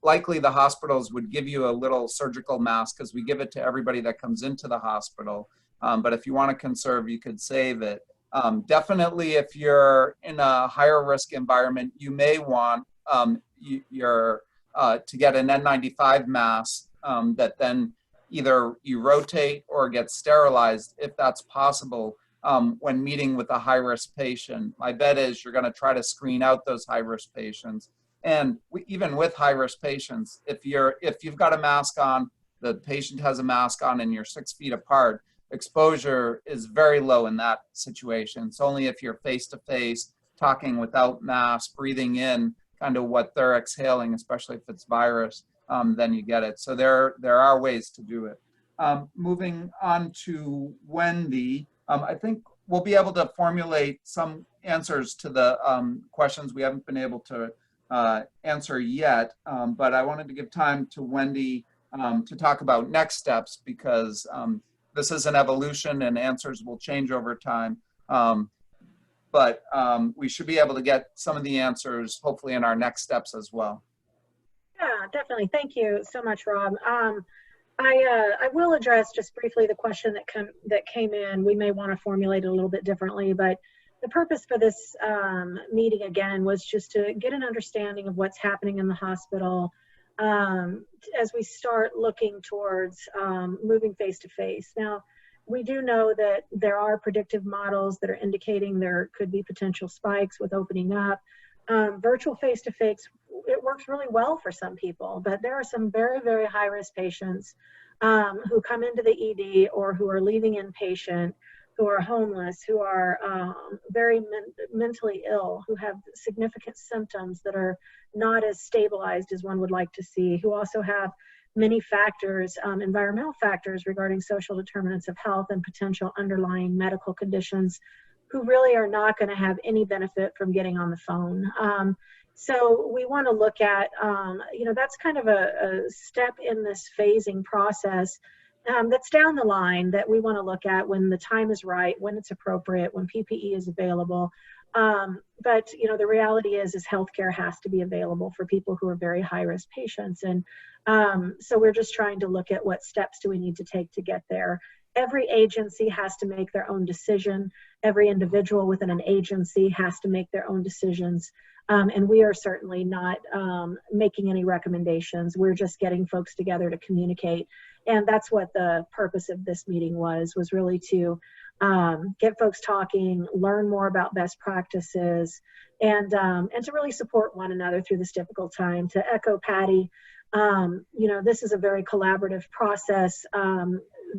Likely the hospitals would give you a little surgical mask because we give it to everybody that comes into the hospital. But if you want to conserve, you could save it. Definitely if you're in a higher risk environment, you may want, to get an N95 mask that then either you rotate or get sterilized if that's possible when meeting with a high-risk patient. My bet is you're going to try to screen out those high-risk patients. And even with high-risk patients, if you've got a mask on, the patient has a mask on, and you're 6 feet apart, exposure is very low in that situation. It's only if you're face-to-face, talking without masks, breathing in kind of what they're exhaling, especially if it's virus, then you get it. So there are ways to do it. Moving on to Wendy, I think we'll be able to formulate some answers to the questions we haven't been able to answer yet, but I wanted to give time to Wendy to talk about next steps, because this is an evolution and answers will change over time. But we should be able to get some of the answers hopefully in our next steps as well. Yeah, definitely. Thank you so much, Rob. I will address just briefly the question that came in. We may want to formulate it a little bit differently, but the purpose for this meeting again was just to get an understanding of what's happening in the hospital as we start looking towards moving face-to-face. Now, we do know that there are predictive models that are indicating there could be potential spikes with opening up. Virtual face-to-face, it works really well for some people, but there are some very, very high-risk patients who come into the ED or who are leaving inpatient, who are homeless, who are very mentally ill, who have significant symptoms that are not as stabilized as one would like to see, who also have many factors, environmental factors regarding social determinants of health and potential underlying medical conditions, who really are not going to have any benefit from getting on the phone. So we want to look at, that's kind of a step in this phasing process that's down the line that we want to look at when the time is right, when it's appropriate, when PPE is available. But the reality is healthcare has to be available for people who are very high-risk patients. And so we're just trying to look at what steps do we need to take to get there. Every agency has to make their own decision. Every individual within an agency has to make their own decisions. And we are certainly not making any recommendations. We're just getting folks together to communicate. And that's what the purpose of this meeting was really to get folks talking, learn more about best practices, and to really support one another through this difficult time. To echo Patty, this is a very collaborative process.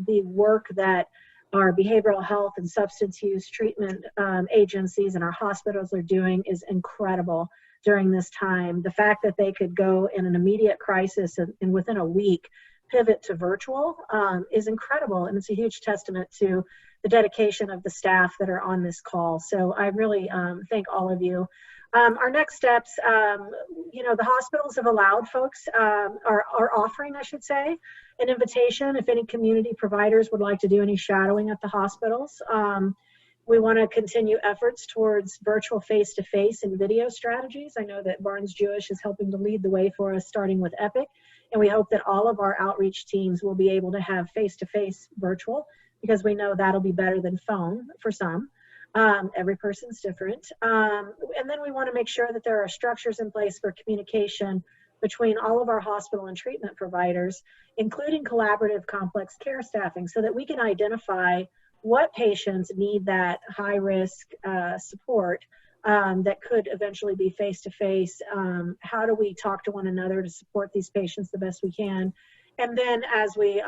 The work that our behavioral health and substance use treatment agencies and our hospitals are doing is incredible during this time. The fact that they could go in an immediate crisis and within a week pivot to virtual is incredible, and it's a huge testament to the dedication of the staff that are on this call. So I really thank all of you. Our next steps, the hospitals have allowed folks, are offering, I should say, an invitation if any community providers would like to do any shadowing at the hospitals. We want to continue efforts towards virtual face-to-face and video strategies. I know that Barnes-Jewish is helping to lead the way for us, starting with Epic, and we hope that all of our outreach teams will be able to have face-to-face virtual, because we know that'll be better than phone for some. Every person's different. And then we want to make sure that there are structures in place for communication between all of our hospital and treatment providers, including collaborative complex care staffing, so that we can identify what patients need that high risk support that could eventually be face-to-face. How do we talk to one another to support these patients the best we can? And then as we,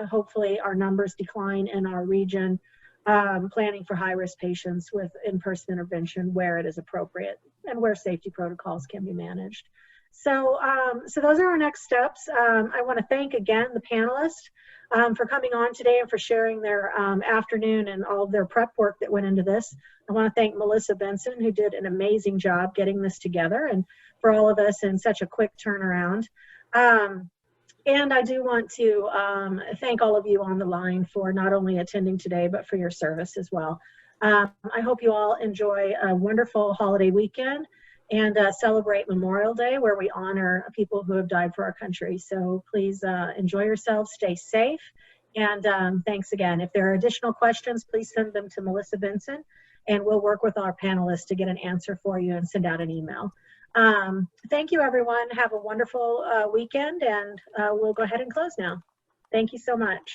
hopefully our numbers decline in our region, planning for high-risk patients with in-person intervention where it is appropriate and where safety protocols can be managed. So, so those are our next steps. I want to thank again the panelists for coming on today and for sharing their afternoon and all of their prep work that went into this. I want to thank Melissa Benson, who did an amazing job getting this together, and for all of us in such a quick turnaround. And I do want to thank all of you on the line for not only attending today, but for your service as well. I hope you all enjoy a wonderful holiday weekend and celebrate Memorial Day, where we honor people who have died for our country. So please enjoy yourselves, stay safe, and thanks again. If there are additional questions, please send them to Melissa Benson, and we'll work with our panelists to get an answer for you and send out an email. Thank you, everyone. Have a wonderful weekend, and we'll go ahead and close now. Thank you so much.